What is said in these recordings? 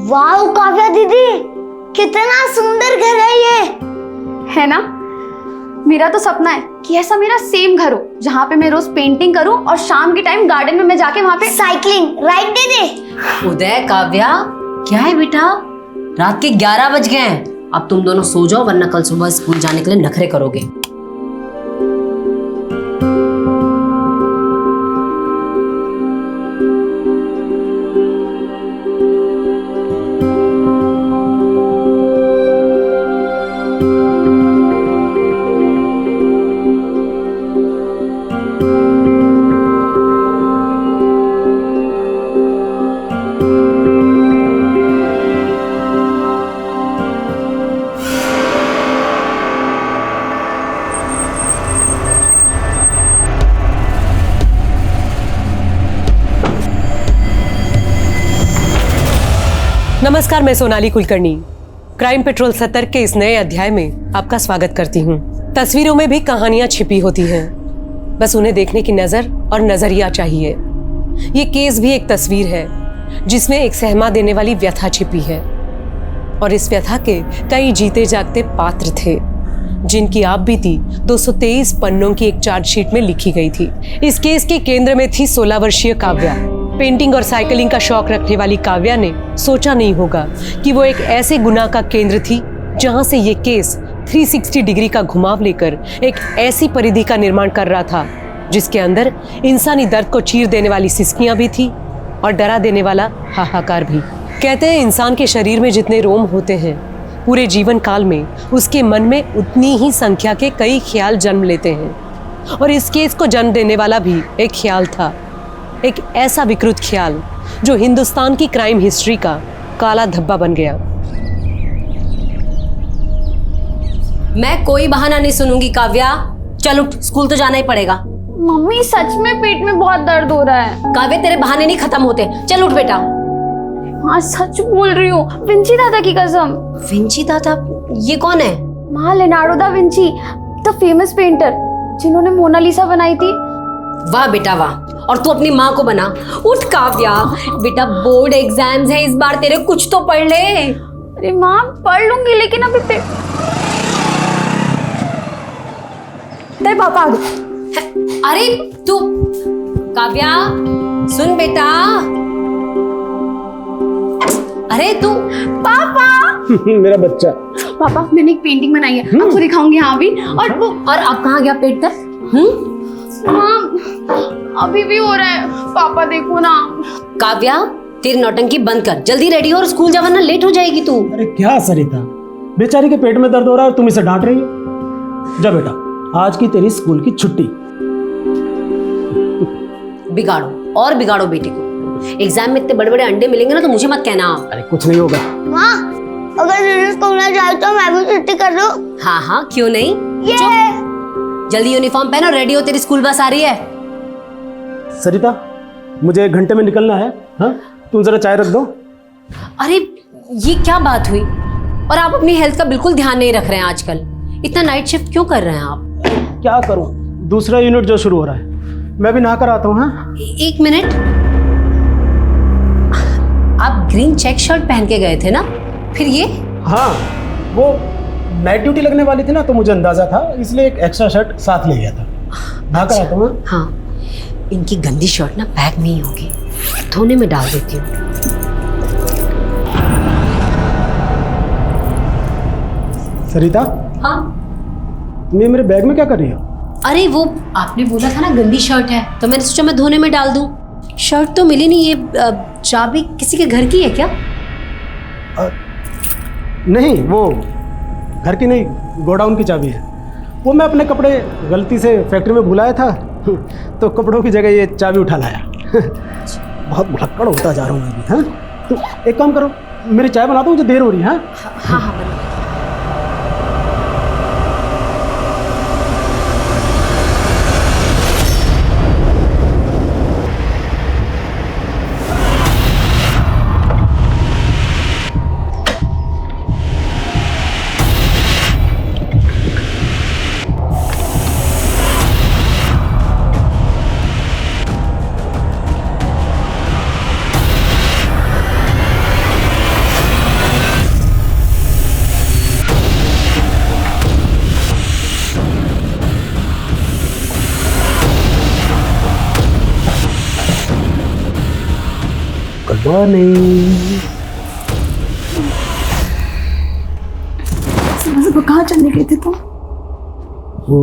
वाह काव्या दीदी, कितना सुंदर घर है ये। है ना? मेरा तो सपना है कि ऐसा मेरा सेम घर हो, जहाँ पे मैं रोज पेंटिंग करूं और शाम के टाइम गार्डन में मैं जाके वहाँ पे साइकिलिंग राइड दीदी। उदय, काव्या, क्या है बेटा? रात के 11 बज गए हैं। अब तुम दोनों सो जाओ, वरना कल सुबह स्कूल जाने के लिए नखरे करोगे। नमस्कार, मैं सोनाली कुलकर्णी क्राइम पेट्रोल सतर्क के इस नए अध्याय में आपका स्वागत करती हूँ। तस्वीरों में भी कहानियां छिपी होती हैं, बस उन्हें देखने की नजर और नजरिया चाहिए। ये केस भी एक तस्वीर है जिसमें एक सहमा देने वाली व्यथा छिपी है, और इस व्यथा के कई जीते जागते पात्र थे जिनकी आप बीती 223 पन्नों की एक चार्जशीट में लिखी गई थी। इस केस के केंद्र में थी 16 वर्षीय काव्या। पेंटिंग और साइकिलिंग का शौक रखने वाली काव्या ने सोचा नहीं होगा कि वो एक ऐसे गुनाह का केंद्र थी जहां से ये केस 360 डिग्री का घुमाव लेकर एक ऐसी परिधि का निर्माण कर रहा था जिसके अंदर इंसानी दर्द को चीर देने वाली सिसकियां भी थी और डरा देने वाला हाहाकार भी। कहते हैं इंसान के शरीर में जितने रोम होते हैं, पूरे जीवन काल में उसके मन में उतनी ही संख्या के कई ख्याल जन्म लेते हैं, और इस केस को जन्म देने वाला भी एक ख्याल था, एक ऐसा विकृत ख्याल जो हिंदुस्तान की क्राइम हिस्ट्री का काला धब्बा बन गया। मैं कोई बहाना नहीं सुनूंगी काव्या, चल उठ, स्कूल तो जाना ही पड़ेगा। मम्मी सच में पेट में बहुत दर्द हो रहा है। काव्या, तेरे बहाने नहीं खत्म होते, चल उठ बेटा। हाँ सच बोल रही हूँ, विंची दादा की कसम। विंची दादा? ये कौन है? माँ Leonardo da Vinci, the famous painter जिन्होंने मोनालिसा बनाई थी। वाह बेटा वाह, और तू अपनी माँ को बना। उठ काव्या, बेटा बोर्ड एग्जाम्स है इस बार तेरे, कुछ तो पढ़ ले। अरे माँ पढ़ लूंगी, लेकिन अभी तेरे पापा आ गए। अरे तू काव्या सुन बेटा। अरे तू पापा मेरा बच्चा। पापा मैंने एक पेंटिंग बनाई है, आपको दिखाऊंगी। हाँ भी। और अब कहाँ गया पेट दर्द? अभी भी हो रहा है पापा, देखो ना। काव्या, तेरी नौटंकी बंद कर, जल्दी रेडी हो और स्कूल जा, वरना लेट हो जाएगी तू। अरे क्या सरिता, बेचारी के पेट में दर्द हो रहा है और तुम इसे डांट रही हो। जा बेटा, आज की तेरी स्कूल की छुट्टी। बिगाड़ो और बिगाड़ो बेटी को। एग्जाम में इतने बड़े बड़े अंडे मिलेंगे ना तो मुझे मत कहना। अरे कुछ नहीं होगा। माँ, अगर दीदी स्कूल ना जाए तो मैं भी छुट्टी कर दूं? हाँ हाँ, क्यों नहीं। ये जल्दी यूनिफॉर्म पहनो, रेडी हो, तेरी स्कूल बस आ रही है। सरिता, मुझे 1 घंटे में निकलना है। हाँ, तुम जरा चाय रख दो। अरे ये क्या बात हुई? और आप अपनी हेल्थ का बिल्कुल ध्यान नहीं रख रहे हैं आजकल। इतना नाइट शिफ्ट क्यों कर रहे हैं आप? क्या करूं, दूसरा यूनिट जो शुरू हो रहा है, मैं भी नहा कर आता हूँ। हाँ, एक मिनट, आप ग्रीन चेक शर्ट पहन के गए थे ना, फिर ये? हाँ, वो नाइट ड्यूटी लगने वाली थी ना, तो मुझे अंदाजा था, इसलिए एक एक्स्ट्रा शर्ट साथ ले गया था। नहा कर आता हूँ। हाँ, इनकी गंदी शर्ट ना बैग में ही होगी, धोने में डाल देती हूँ। सरिता, हाँ, तुम ये मेरे बैग में क्या कर रही हो? अरे वो आपने बोला था ना गंदी शर्ट है, तो मैंने सोचा मैं धोने में डाल दूं। शर्ट तो मिली नहीं। ये चाबी किसी के घर की है क्या? नहीं, वो घर की नहीं, गोडाउन की चाबी है। वो मैं अपने कपड़े गलती से फैक्ट्री में भुलाया था, तो कपड़ों की जगह ये चाबी उठा लाया। बहुत भुलक्कड़ होता जा रहा हूँ मैं अभी। हाँ, तो एक काम करो, मेरी चाय बना दो, मुझे देर हो रही है। हाँ हाँ बना। मॉर्निंग। सुबह कहाँ चलने गए थे तुम? वो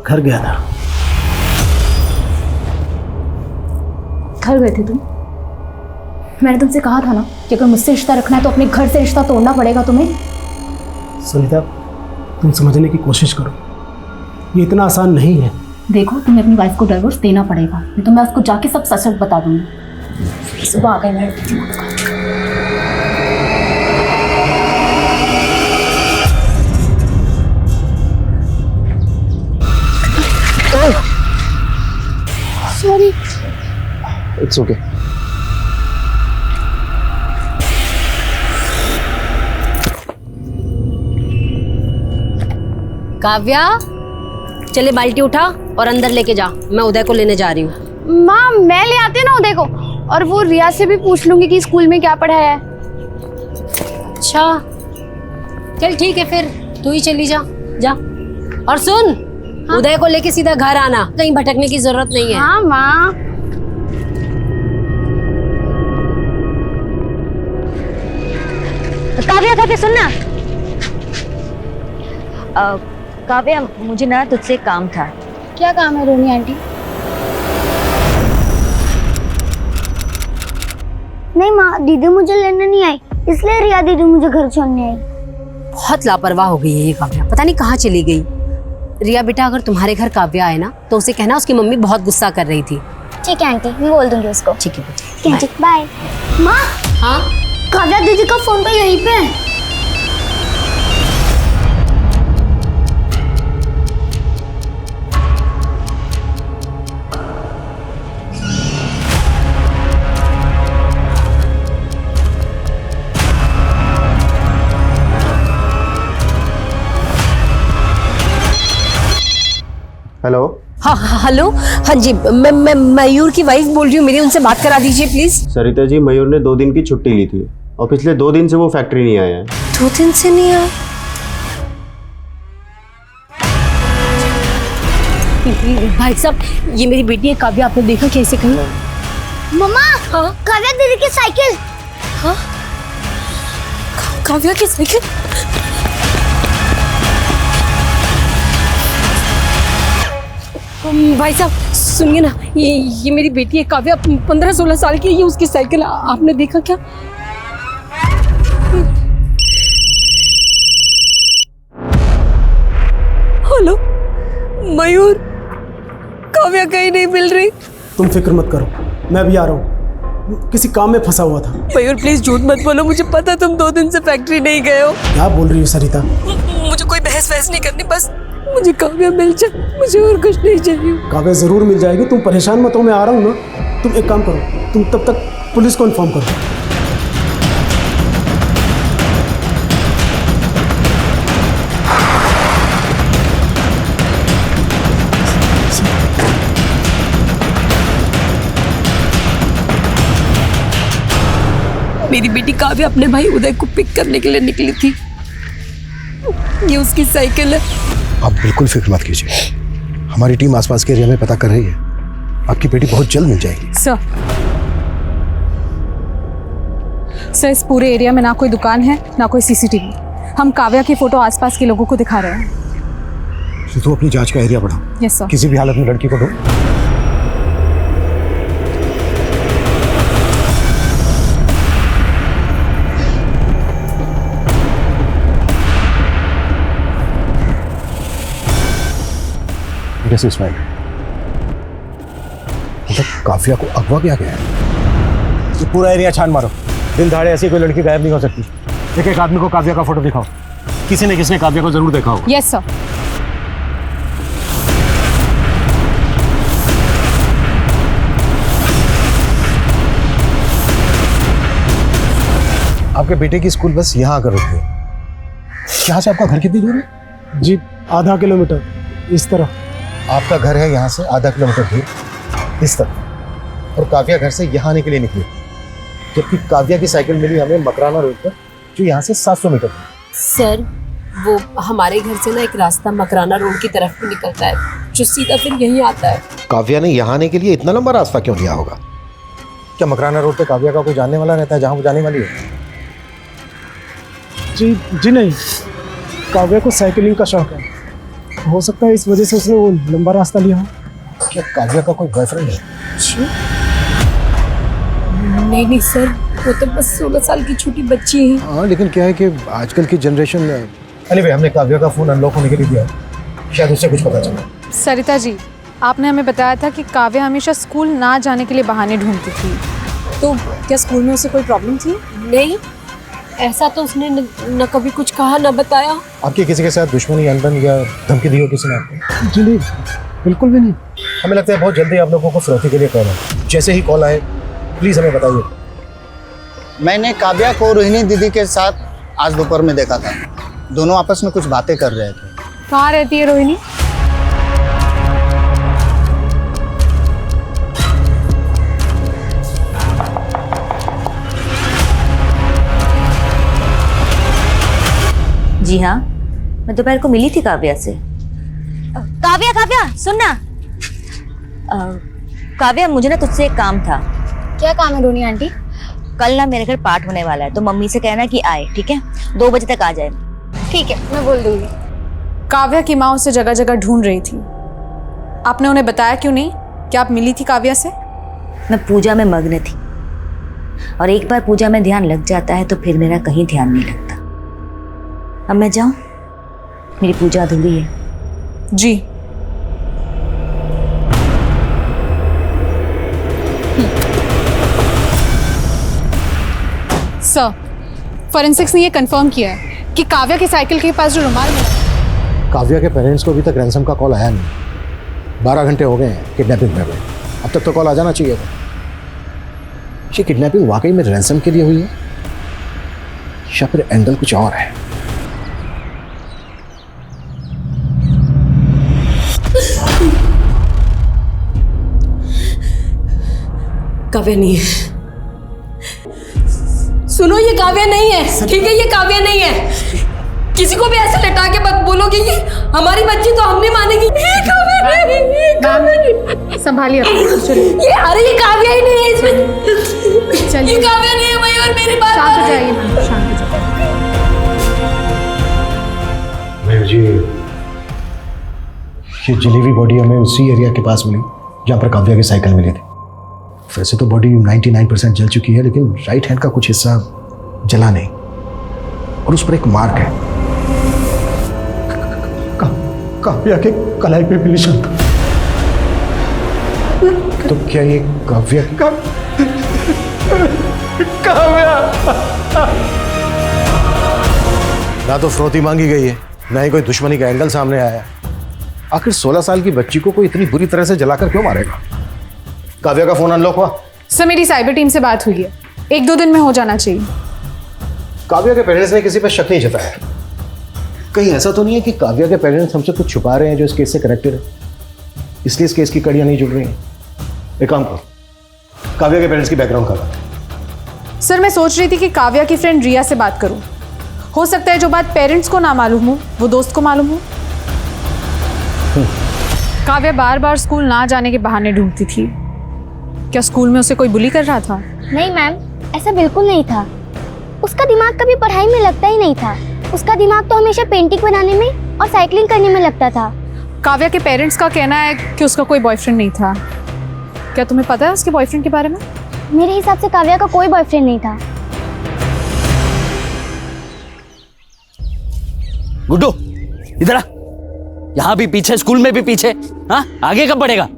घर गया था। घर गए थे तुम? मैंने तुमसे कहा था ना कि अगर मुझसे रिश्ता रखना है तो अपने घर से रिश्ता तोड़ना पड़ेगा तुम्हें। सरिता, तुम समझने की कोशिश करो, ये इतना आसान नहीं है। देखो, तुम्हें अपनी वाइफ को डिवोर्स देना पड़ेगा, नहीं तो मैं उसको जाके सब सच सच बता दूंगी। सुबह आ गए मैं। सॉरी। It's okay. काव्या, चले बाल्टी उठा और अंदर लेके जा, मैं उदय को लेने जा रही हूँ। माँ, मैं ले आती ना उदय को, और वो रिया से भी पूछ लूंगी कि स्कूल में क्या पढ़ाया है। अच्छा, चल ठीक है, फिर तू ही चली जा। जा, और सुन, हाँ? उदय को लेके सीधा घर आना, कहीं भटकने की जरूरत नहीं है। हाँ माँ। काव्या, काव्या सुनना। काव्या, मुझे ना तुझसे काम था। क्या काम है रोनी आंटी? नहीं माँ, दीदी मुझे लेने नहीं आई, इसलिए रिया दीदी मुझे घर छोड़ने आई। बहुत लापरवाह हो गई है ये काव्या, पता नहीं कहाँ चली गई। रिया बेटा, अगर तुम्हारे घर काव्या आए ना तो उसे कहना उसकी मम्मी बहुत गुस्सा कर रही थी। ठीक है आंटी, मैं बोल दूंगी उसको। ठीक है बेटा, ठीक, बाय। माँ, हाँ काव्या दीदी का फोन तो यहीं पे है। हेलो। हाँ हेलो, हाँ जी, मैं मयूर की वाइफ बोल रही हूँ, मेरी उनसे बात करा दीजिए प्लीज। सरिता जी, मयूर ने 2 दिन की छुट्टी ली थी और पिछले 2 दिन से वो फैक्ट्री नहीं आया है। 2 दिन से नहीं आया? भाई साहब, ये मेरी बेटी है काव्या, आपने देखा कैसे कहीं? मम्मा, हाँ? काव्या दीदी की साइकिल। हाँ? काव्या की साइकिल? भाई साहब सुनिए ना, ये मेरी बेटी है काव्या, 15-16 साल की है, ये उसकी साइकिल, आपने देखा क्या? हेलो मयूर, काव्या कहीं नहीं मिल रही। तुम फिक्र मत करो, मैं भी आ रहा हूँ, किसी काम में फंसा हुआ था। मयूर प्लीज झूठ मत बोलो, मुझे पता तुम 2 दिन से फैक्ट्री नहीं गए हो। क्या बोल रही हो सरिता? मुझे कोई बहस नहीं करनी, बस मुझे काव्या मिल जाए, मुझे और कुछ नहीं चाहिए। काव्या जरूर मिल जाएगी, तुम परेशान मत हो, मैं आ रहा हूँ ना। तुम एक काम करो, तुम तब तक पुलिस को इन्फॉर्म करो। मेरी बेटी काव्या अपने भाई उदय को पिक करने के लिए निकली थी, ये उसकी साइकिल है। आप बिल्कुल फिक्र मत कीजिए, हमारी टीम आसपास के एरिया में पता कर रही है, आपकी बेटी बहुत जल्द मिल जाएगी। सर, इस पूरे एरिया में ना कोई दुकान है ना कोई सीसीटीवी। हम काव्या की फोटो आसपास के लोगों को दिखा रहे हैं। तो अपनी जांच का एरिया बढ़ाओ। Yes sir. किसी भी हालत में लड़की को ढूंढो। कैसे इस्माइल, मतलब काव्या को अगवा किया गया है? ये पूरा एरिया छान मारो, दिन दहाड़े ऐसी कोई लड़की गायब नहीं हो सकती। एक आदमी को काव्या का फोटो दिखाओ, किसी ने किसने काव्या को जरूर देखा हो। Yes sir. आपके बेटे की स्कूल बस यहाँ आकर रुकी है। यहाँ से आपका घर कितनी दूर है? जी, आधा किलोमीटर इस तरह। आपका घर है यहाँ से आधा किलोमीटर दूर इस तरफ, और काव्या घर से यहाँ आने के लिए निकली, जबकि काव्या की साइकिल मिली हमें मकराना रोड पर, जो यहाँ से 700 मीटर दूर। सर, वो हमारे घर से ना एक रास्ता मकराना रोड की तरफ भी निकलता है, जो सीधा फिर यहीं आता है। काव्या ने यहाँ आने के लिए इतना लंबा रास्ता क्यों लिया होगा? क्या मकराना रोड पे काव्या का कोई जानने वाला रहता है जहाँ वो जाने वाली है? जी जी नहीं, काव्या को साइकिलिंग का शौक है, हो सकता है इस वजह से उसने वो लंबा रास्ता लिया हो। क्या काव्या का कोई बॉयफ्रेंड है? नहीं नहीं सर, वो तो बस 16 साल की छोटी बच्ची है। हाँ, लेकिन क्या है कि आजकल की जनरेशन anyway, हमने काव्या का फ़ोन अनलॉक होने के लिए दिया है, शायद उससे कुछ पता चला। सरिता जी, आपने हमें बताया था कि काव्या हमेशा स्कूल ना जाने के लिए बहाने ढूंढती थी, तो क्या स्कूल में उसे कोई प्रॉब्लम थी? नहीं, ऐसा तो उसने न कभी कुछ कहा न बताया। आपकी किसी के साथ दुश्मनी, अनबन या धमकी दी हो किसी ने आपको? जी नहीं, बिल्कुल भी नहीं। हमें लगता है बहुत जल्दी आप लोगों को फिरौती के लिए कॉल है। जैसे ही कॉल आए प्लीज़ हमें बताइए। मैंने काव्या को रोहिणी दीदी के साथ आज दोपहर में देखा था। दोनों आपस में कुछ बातें कर रहे थे। कहाँ रहती है रोहिणी? जी हाँ, मैं दोपहर को मिली थी काव्या से। काव्या काव्या सुन ना। काव्या, मुझे ना तुझसे एक काम था। क्या काम है रोनी आंटी? कल ना मेरे घर पाठ होने वाला है, तो मम्मी से कहना कि आए, ठीक है? 2 बजे तक आ जाए। ठीक है, मैं बोल दूंगी। काव्या की माँ उसे जगह जगह ढूंढ रही थी, आपने उन्हें बताया क्यों नहीं कि आप मिली थी काव्या से? मैं पूजा में मग्न थी, और एक बार पूजा में ध्यान लग जाता है तो फिर मेरा कहीं ध्यान नहीं लगता। अब मैं जाऊं? मेरी पूजा अधूरी है। जी। सर, फॉरेंसिक्स ने ये कंफर्म किया है कि काव्या की साइकिल के पास जो रुमाल मिला, काव्या के पेरेंट्स को अभी तक रैंसम का कॉल आया नहीं। 12 घंटे हो गए हैं किडनैपिंग में। अब तक तो कॉल आ जाना चाहिए था। ये किडनैपिंग वाकई में रैंसम के लिए हुई है या फिर एंगल कुछ और है? काव्या नहीं है। सुनो, ये काव्या नहीं है, ठीक है? ये काव्या नहीं है। किसी को भी ऐसे लटा के मत बोलो कि ये हमारी बच्ची, तो हम नहीं मानेगी। ये काव्या नहीं, ये काव्या नहीं। संभालिए अपने। ये अरे ये काव्या ही नहीं है इसमें। चलिए। ये काव्या नहीं है भाई, और मेरी बात शांत हो जाइए मैम, शांत हो जाइए। मयूर जी, ये जली हुई बॉडी हमें उसी एरिया के पास मिली जहाँ पर काव्या की साइकिल मिली थी। वैसे तो बॉडी 99% जल चुकी है, लेकिन राइट हैंड का कुछ हिस्सा जला नहीं, और उस पर एक मार्क है। काव्या के कलाई पे भी निशान था। तो क्या ये काव्या की? काव्या! ना तो फिरौती मांगी गई है, ना ही कोई दुश्मनी का एंगल सामने आया है। आखिर 16 साल की बच्ची को कोई इतनी बुरी तरह से जलाकर क्यों मारेगा? काव्या का फोन अनलॉक हुआ? सर, मेरी साइबर टीम से बात हुई है, 1-2 दिन में हो जाना चाहिए। काव्या के पेरेंट्स ने किसी पर शक नहीं जताया। कहीं ऐसा तो नहीं है कि काव्या के पेरेंट्स हमसे कुछ छुपा रहे हैं जो इस केस से कनेक्टेड है, इसलिए इस केस की कड़ियां नहीं जुड़ रही हैं? एक काम करो, काव्या के पेरेंट्स की बैकग्राउंड का बात। सर, मैं सोच रही थी कि काव्या की फ्रेंड रिया से बात करूं। हो सकता है जो बात पेरेंट्स को ना मालूम हो वो दोस्त को मालूम हो। काव्या बार बार स्कूल ना जाने के बहाने ढूंढती थी। क्या स्कूल में उसे कोई बुली कर रहा था? नहीं मैम, ऐसा बिल्कुल नहीं था। उसका दिमाग कभी पढ़ाई में लगता ही नहीं था। उसका दिमाग तो हमेशा पेंटिंग बनाने में और साइकिलिंग करने में लगता था। काव्या के पेरेंट्स का कहना है कि उसका कोई बॉयफ्रेंड नहीं था। क्या तुम्हें पता है उसके बॉयफ्रेंड के बारे में? मेरे हिसाब से काव्या का कोई बॉयफ्रेंड नहीं था। गुड्डू, इधर आ। यहाँ भी पीछे, स्कूल में भी पीछे। हाँ, आगे कब बढ़ेगा?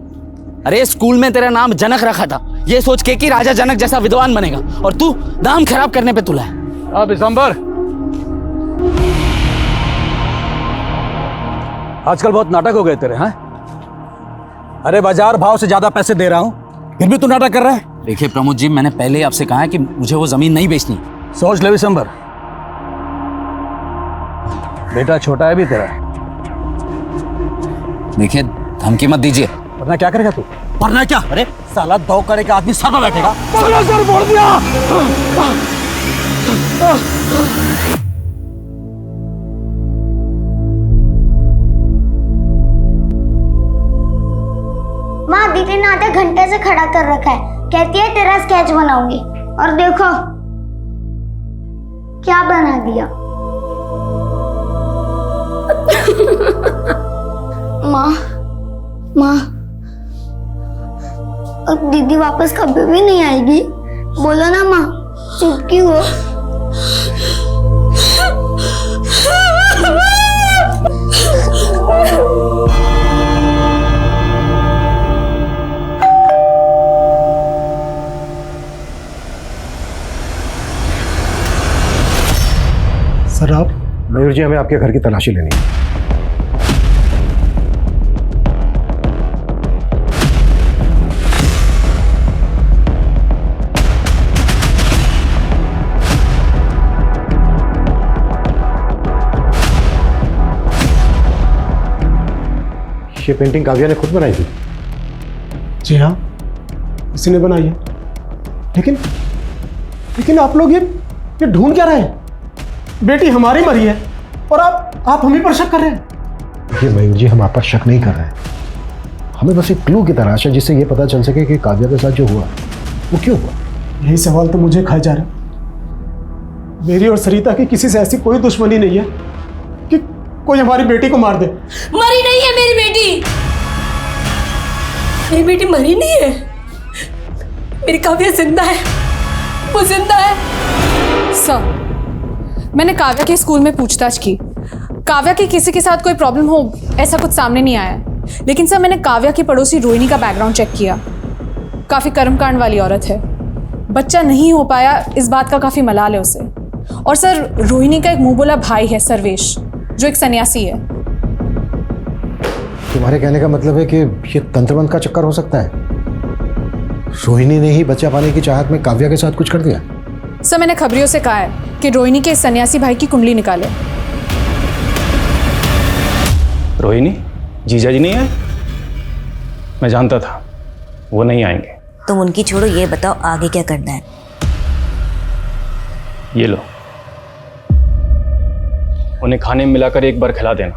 अरे स्कूल में तेरा नाम जनक रखा था, ये सोच के कि राजा जनक जैसा विद्वान बनेगा, और तू नाम खराब करने पे तुला है। अब दिसंबर, आजकल बहुत नाटक हो गए तेरे। हैं? अरे बाजार भाव से ज्यादा पैसे दे रहा हूं, फिर भी तू नाटक कर रहा है। देखिए प्रमोद जी, मैंने पहले ही आपसे कहा है कि मुझे वो जमीन नहीं बेचनी। सोच ले दिसंबर, बेटा छोटा है भी तेरा। देखिए, धमकी मत दीजिए। वरना क्या करेगा तू? वरना क्या? अरे साला 2 कड़े का आदमी सर पर बैठेगा। सर फोड़ दिया। माँ, दीदी ने आधा घंटे से खड़ा कर रखा है। कहती है तेरा स्केच बनाऊंगी, और देखो क्या बना दिया। माँ, अब दीदी वापस कभी भी नहीं आएगी। बोलो ना माँ, चुप क्यों हो? सर आप, मयूर जी हमें आपके घर की तलाशी लेनी है। ये पेंटिंग काव्या ने खुद बनाई थी? जी हाँ, इसी ने बनाई है। लेकिन आप लोग ये ढूंढ क्या रहे हैं? बेटी हमारी मरी है और आप हम ही पर शक कर रहे हैं। ये मयूर जी, हम आप पर शक नहीं कर रहे हैं। हमें बस एक क्लू की तलाश है जिससे ये पता चल सके कि काव्या के साथ जो हुआ वो क्यों हुआ। यही सवाल तो मुझे खाए जा रहा है। मेरी और सरिता की किसी से ऐसी कोई दुश्मनी नहीं है कि कोई हमारी बेटी को मार दे। मरी नहीं है मेरी बेटी, मेरी बेटी मरी नहीं है। मेरी काव्या जिंदा है, वो जिंदा है। सर, मैंने काव्या के स्कूल में पूछताछ की। काव्या की किसी के साथ कोई प्रॉब्लम हो ऐसा कुछ सामने नहीं आया। लेकिन सर, मैंने काव्या की पड़ोसी रोहिणी का बैकग्राउंड चेक किया। काफ़ी कर्मकांड वाली औरत है। बच्चा नहीं हो पाया इस बात का काफ़ी मलाल है उसे। और सर, रोहिणी का एक मुंह बोला भाई है सर्वेश, जो एक सन्यासी है। तुम्हारे कहने का मतलब है कि ये तंत्रबंध का चक्कर हो सकता है? रोहिणी ने ही बच्चा पाने की चाहत में काव्या के साथ कुछ कर दिया? सर, मैंने खबरियों से कहा है कि रोहिणी के सन्यासी भाई की कुंडली निकाले। रोहिणी, जीजा जी नहीं आए? मैं जानता था वो नहीं आएंगे। तुम उनकी छोड़ो, ये बताओ आगे क्या करना है? ये लो, उन्हें खाने में मिलाकर एक बार खिला देना,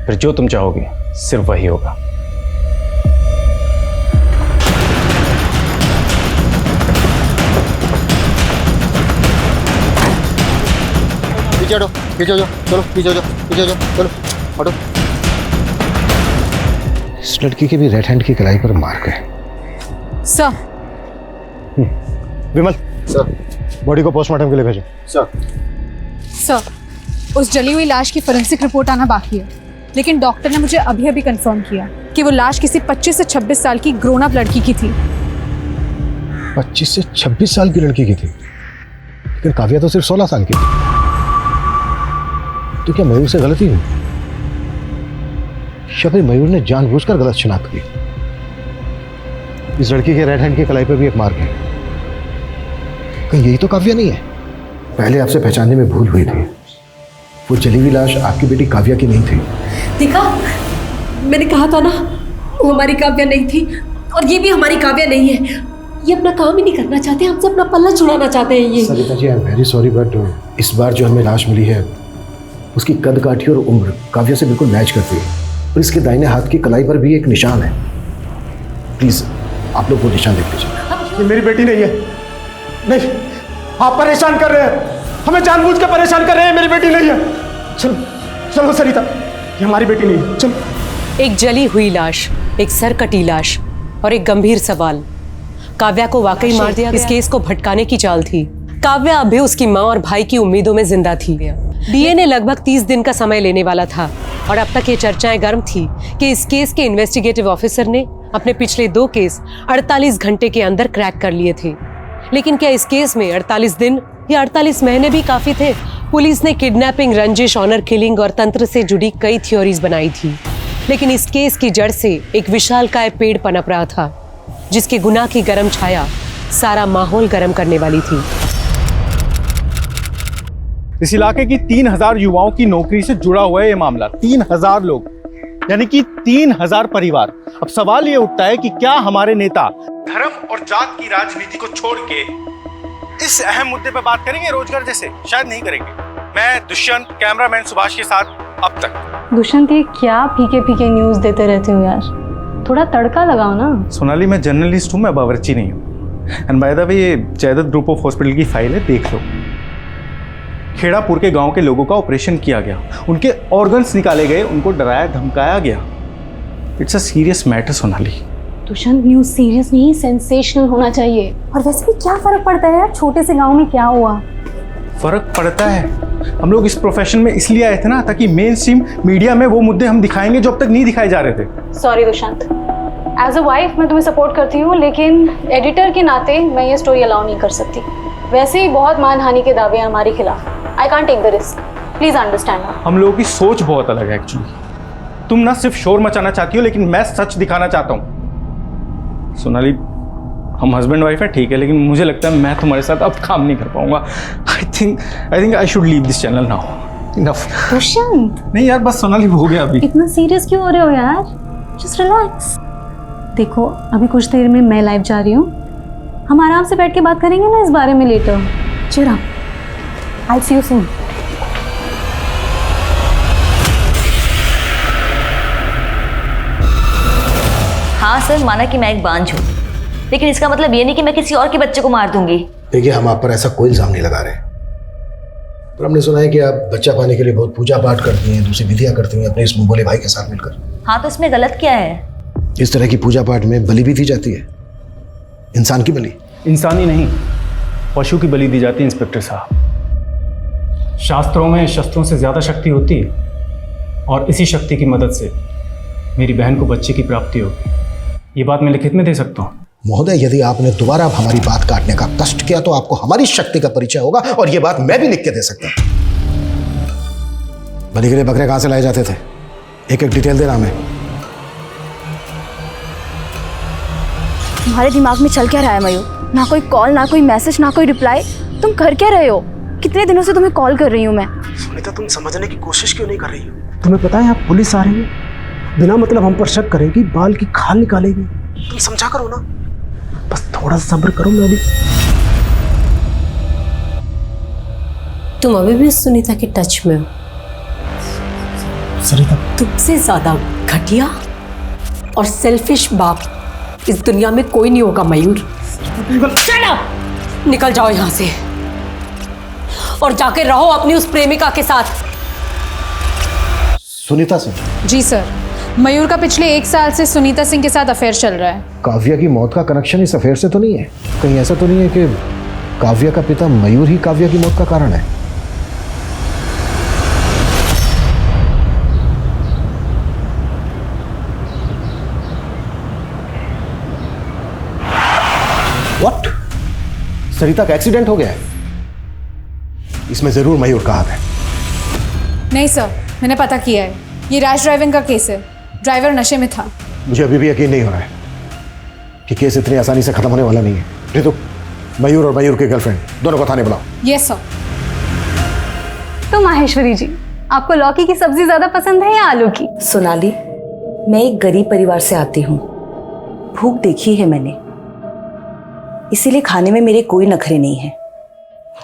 फिर जो तुम चाहोगे सिर्फ वही होगा। पीछे हटो, पीछे हो जाओ, चलो पीछे हो जाओ, पीछे हो जाओ, चलो हटो। इस लड़की के भी राइट हैंड की कलाई पर मार्क है। सर। विमल सर, बॉडी को पोस्टमार्टम के लिए भेजो। सर, उस जली हुई लाश की फोरेंसिक रिपोर्ट आना बाकी है, लेकिन डॉक्टर ने मुझे अभी अभी कंफर्म किया कि वो लाश किसी 25 से 26 साल की ग्रोन अप लड़की की थी। 25 से 26 साल की लड़की की थी? लेकिन काव्या तो सिर्फ 16 साल की थी। तो क्या मयूर से गलती हुई? या फिर मयूर ने जानबूझकर गलत शिनाख्त की? इस लड़की के राइट हैंड की कलाई पर भी एक मार्क है। कहीं यही तो काव्या नहीं है? पहले आपसे पहचानने में भूल हुई थी। वो जली हुई लाश आपकी बेटी काव्या की नहीं थी। देखा, मैंने कहा था ना वो हमारी काव्या नहीं थी, और ये भी हमारी काव्या नहीं है। ये अपना काम ही नहीं करना चाहते, हमसे अपना पल्ला छुड़ाना चाहते हैं ये। Sarita ji, I am very sorry, but इस बार जो हमें लाश मिली है उसकी कद काठी और उम्र काव्या से बिल्कुल मैच करती है, और इसके दाहिने हाथ की कलाई पर भी एक निशान है। प्लीज आप लोग वो निशान देख लीजिए। ये मेरी बेटी नहीं है। नहीं, आप परेशान कर रहे हैं, हमें जानबूझ के परेशान कर रहे हैं। मेरी बेटी नहीं है। चलो चलो सरिता, ये हमारी बेटी नहीं है, चलो। एक जली हुई लाश, एक सर कटी लाश और एक गंभीर सवाल। काव्या को वाकई मार दिया? इस केस को भटकाने की चाल थी। काव्या अब भी उसकी माँ और भाई की उम्मीदों में जिंदा थी। डीएनए लगभग 30 दिन का समय लेने वाला था, और अब तक ये चर्चाएं गर्म थी कि इस केस के इन्वेस्टिगेटिव ऑफिसर ने अपने पिछले 2 केस 48 घंटे के अंदर क्रैक कर लिए थे। लेकिन क्या इस केस में 48 दिन या 48 महीने भी काफी थे? पुलिस ने किडनैपिंग, रंजिश, ऑनर किलिंग और तंत्र से जुड़ी कई थ्योरीज बनाई थी, लेकिन इस केस की जड़ से एक विशालकाय पेड़ पनप रहा था, जिसके गुनाह की गर्म छाया सारा माहौल गर्म करने वाली थी। इस इलाके की 3000 युवाओं की नौकरी से जुड़ा हुआ है ये मामला। 3000 लोग, यानी कि 3000 परिवार। अब सवाल ये उठता है कि क्या हमारे नेता धर्म और जात की राजनीति को छोड़ के इस अहम मुद्दे पर बात करेंगे रोजगार जैसे? शायद नहीं करेंगे। मैं दुष्यंत, कैमरामैन सुभाष के साथ अब तक। दुष्यंत, ये क्या फीके न्यूज देते रहते हो यार, थोड़ा तड़का लगाओ ना। सोनाली, मैं जर्नलिस्ट हूँ, मैं बावर्ची नहीं हूँ। एंड बाय द वे ये जयदत्त ग्रुप ऑफ हॉस्पिटल की फाइल है, देख लो। खेड़ापुर के गांव के लोगों का ऑपरेशन किया गया, उनके ऑर्गन्स निकाले गए, उनको डराया धमकाया गया। It's a serious matter Sonali. Dushyant, news serious नहीं सेंसेशनल होना चाहिए। और वैसे भी क्या फर्क पड़ता है यार, छोटे से गांव में क्या हुआ? फर्क पड़ता है। हम लोग इस प्रोफेशन में इसलिए आए थे ना, ताकि मेन स्ट्रीम मीडिया में वो मुद्दे हम दिखाएंगे जो अब तक नहीं दिखाए जा रहे थे। Sorry Dushyant, as a wife मैं तुम्हें सपोर्ट करती हूँ, लेकिन एडिटर के नाते मैं ये स्टोरी अलाउ नहीं कर सकती। वैसे ही बहुत मानहानि के दावे हैं हमारे खिलाफ। I can't take the risk, please understand. हम लोगों की सोच बहुत अलग है एक्चुअली। तुम ना सिर्फ शोर मचाना चाहती हो, लेकिन मैं सच दिखाना चाहता हूँ। सोनाली, हम हस्बैंड वाइफ है ठीक है, लेकिन मुझे लगता है मैं तुम्हारे साथ अब काम नहीं कर पाऊंगा। I think I should leave this channel now. Enough. Dushyant, नहीं यार, बस सोनाली हो गया अभी। इतना सीरियस क्यों हो रहे हो यार? Just relax. देखो, अभी कुछ देर में मैं लाइव जा रही हूँ, हम आराम से बैठ के बात करेंगे ना इस बारे में letter. Chira, I C you soon. हाँ सर, माना कि मैं एक बांझ हूँ, लेकिन इसका मतलब ये नहीं कि मैं किसी और के बच्चे को मार दूंगी। देखिए, हम आप पर ऐसा कोई इल्जाम नहीं लगा रहे, पर हमने सुना है कि आप बच्चा पाने के लिए बहुत पूजा पाठ करती हैं, दूसरी विधियां करती हैं अपने इस मुंह भाई के साथ मिलकर। हाँ, तो इसमें गलत क्या है? इस तरह की पूजा पाठ में बलि भी दी जाती है, इंसान की बलि। इंसानी नहीं, पशु की बलि दी जाती है इंस्पेक्टर साहब। शास्त्रों में शस्त्रों से ज्यादा शक्ति होती है, और इसी शक्ति की मदद से मेरी बहन को बच्चे की प्राप्ति होगी। ये बात मैं लिखित में दे सकता हूँ। महोदय, यदि आपने दोबारा हमारी बात काटने का कष्ट किया तो आपको हमारी शक्ति का परिचय होगा, और ये बात मैं भी लिख के दे सकता हूँ। बलि के लिए बकरे कहां से लाए जाते थे? एक एक डिटेल देना हमें। तुम्हारे दिमाग में चल क्या रहा है मयूर? ना कोई कॉल, ना कोई मैसेज, ना कोई रिप्लाई। तुम कर क्या रहे हो? कितने दिनों से तुम्हें कॉल कर रही हूँ मैं। सुनीता, तुम समझने की कोशिश क्यों नहीं कर रही हो? तुम्हें पता है यहाँ पुलिस आ रही है, बिना मतलब हम पर शक करेगी, बाल की खाल निकालेगी। तुम समझा करो ना, बस थोड़ा सब्र करो। मैं अभी तुम अभी भी सुनीता के टच में हो। सरिता, तुमसे ज्यादा घटिया और सेल्फिश बाप इस दुनिया में कोई नहीं होगा मयूर। निकल जाओ यहां से और जाके रहो अपनी उस प्रेमिका के साथ। सुनीता सिंह? जी सर, मयूर का पिछले 1 साल से सुनीता सिंह के साथ अफेयर चल रहा है। काव्या की मौत का कनेक्शन इस अफेयर से तो नहीं है? कहीं ऐसा तो नहीं है कि काव्या का पिता मयूर ही काव्या की मौत का कारण है? व्हाट? सरिता का एक्सीडेंट हो गया है? इसमें जरूर मयूर का हाथ है। नहीं सर, मैंने पता किया है, ये रैश ड्राइविंग का केस है। ड्राइवर नशे में था। मुझे अभी भी यकीन नहीं हो रहा है कि केस इतनी आसानी से खत्म होने वाला नहीं है। रितु, मयूर और मयूर के गर्लफ्रेंड दोनों को थाने बुलाओ। Yes sir. तो माहेश्वरी जी, आपको लौकी की सब्जी ज्यादा पसंद है या आलू की? सोनाली, मैं एक गरीब परिवार से आती हूँ, भूख देखी है मैंने, इसीलिए खाने में मेरे कोई नखरे नहीं है।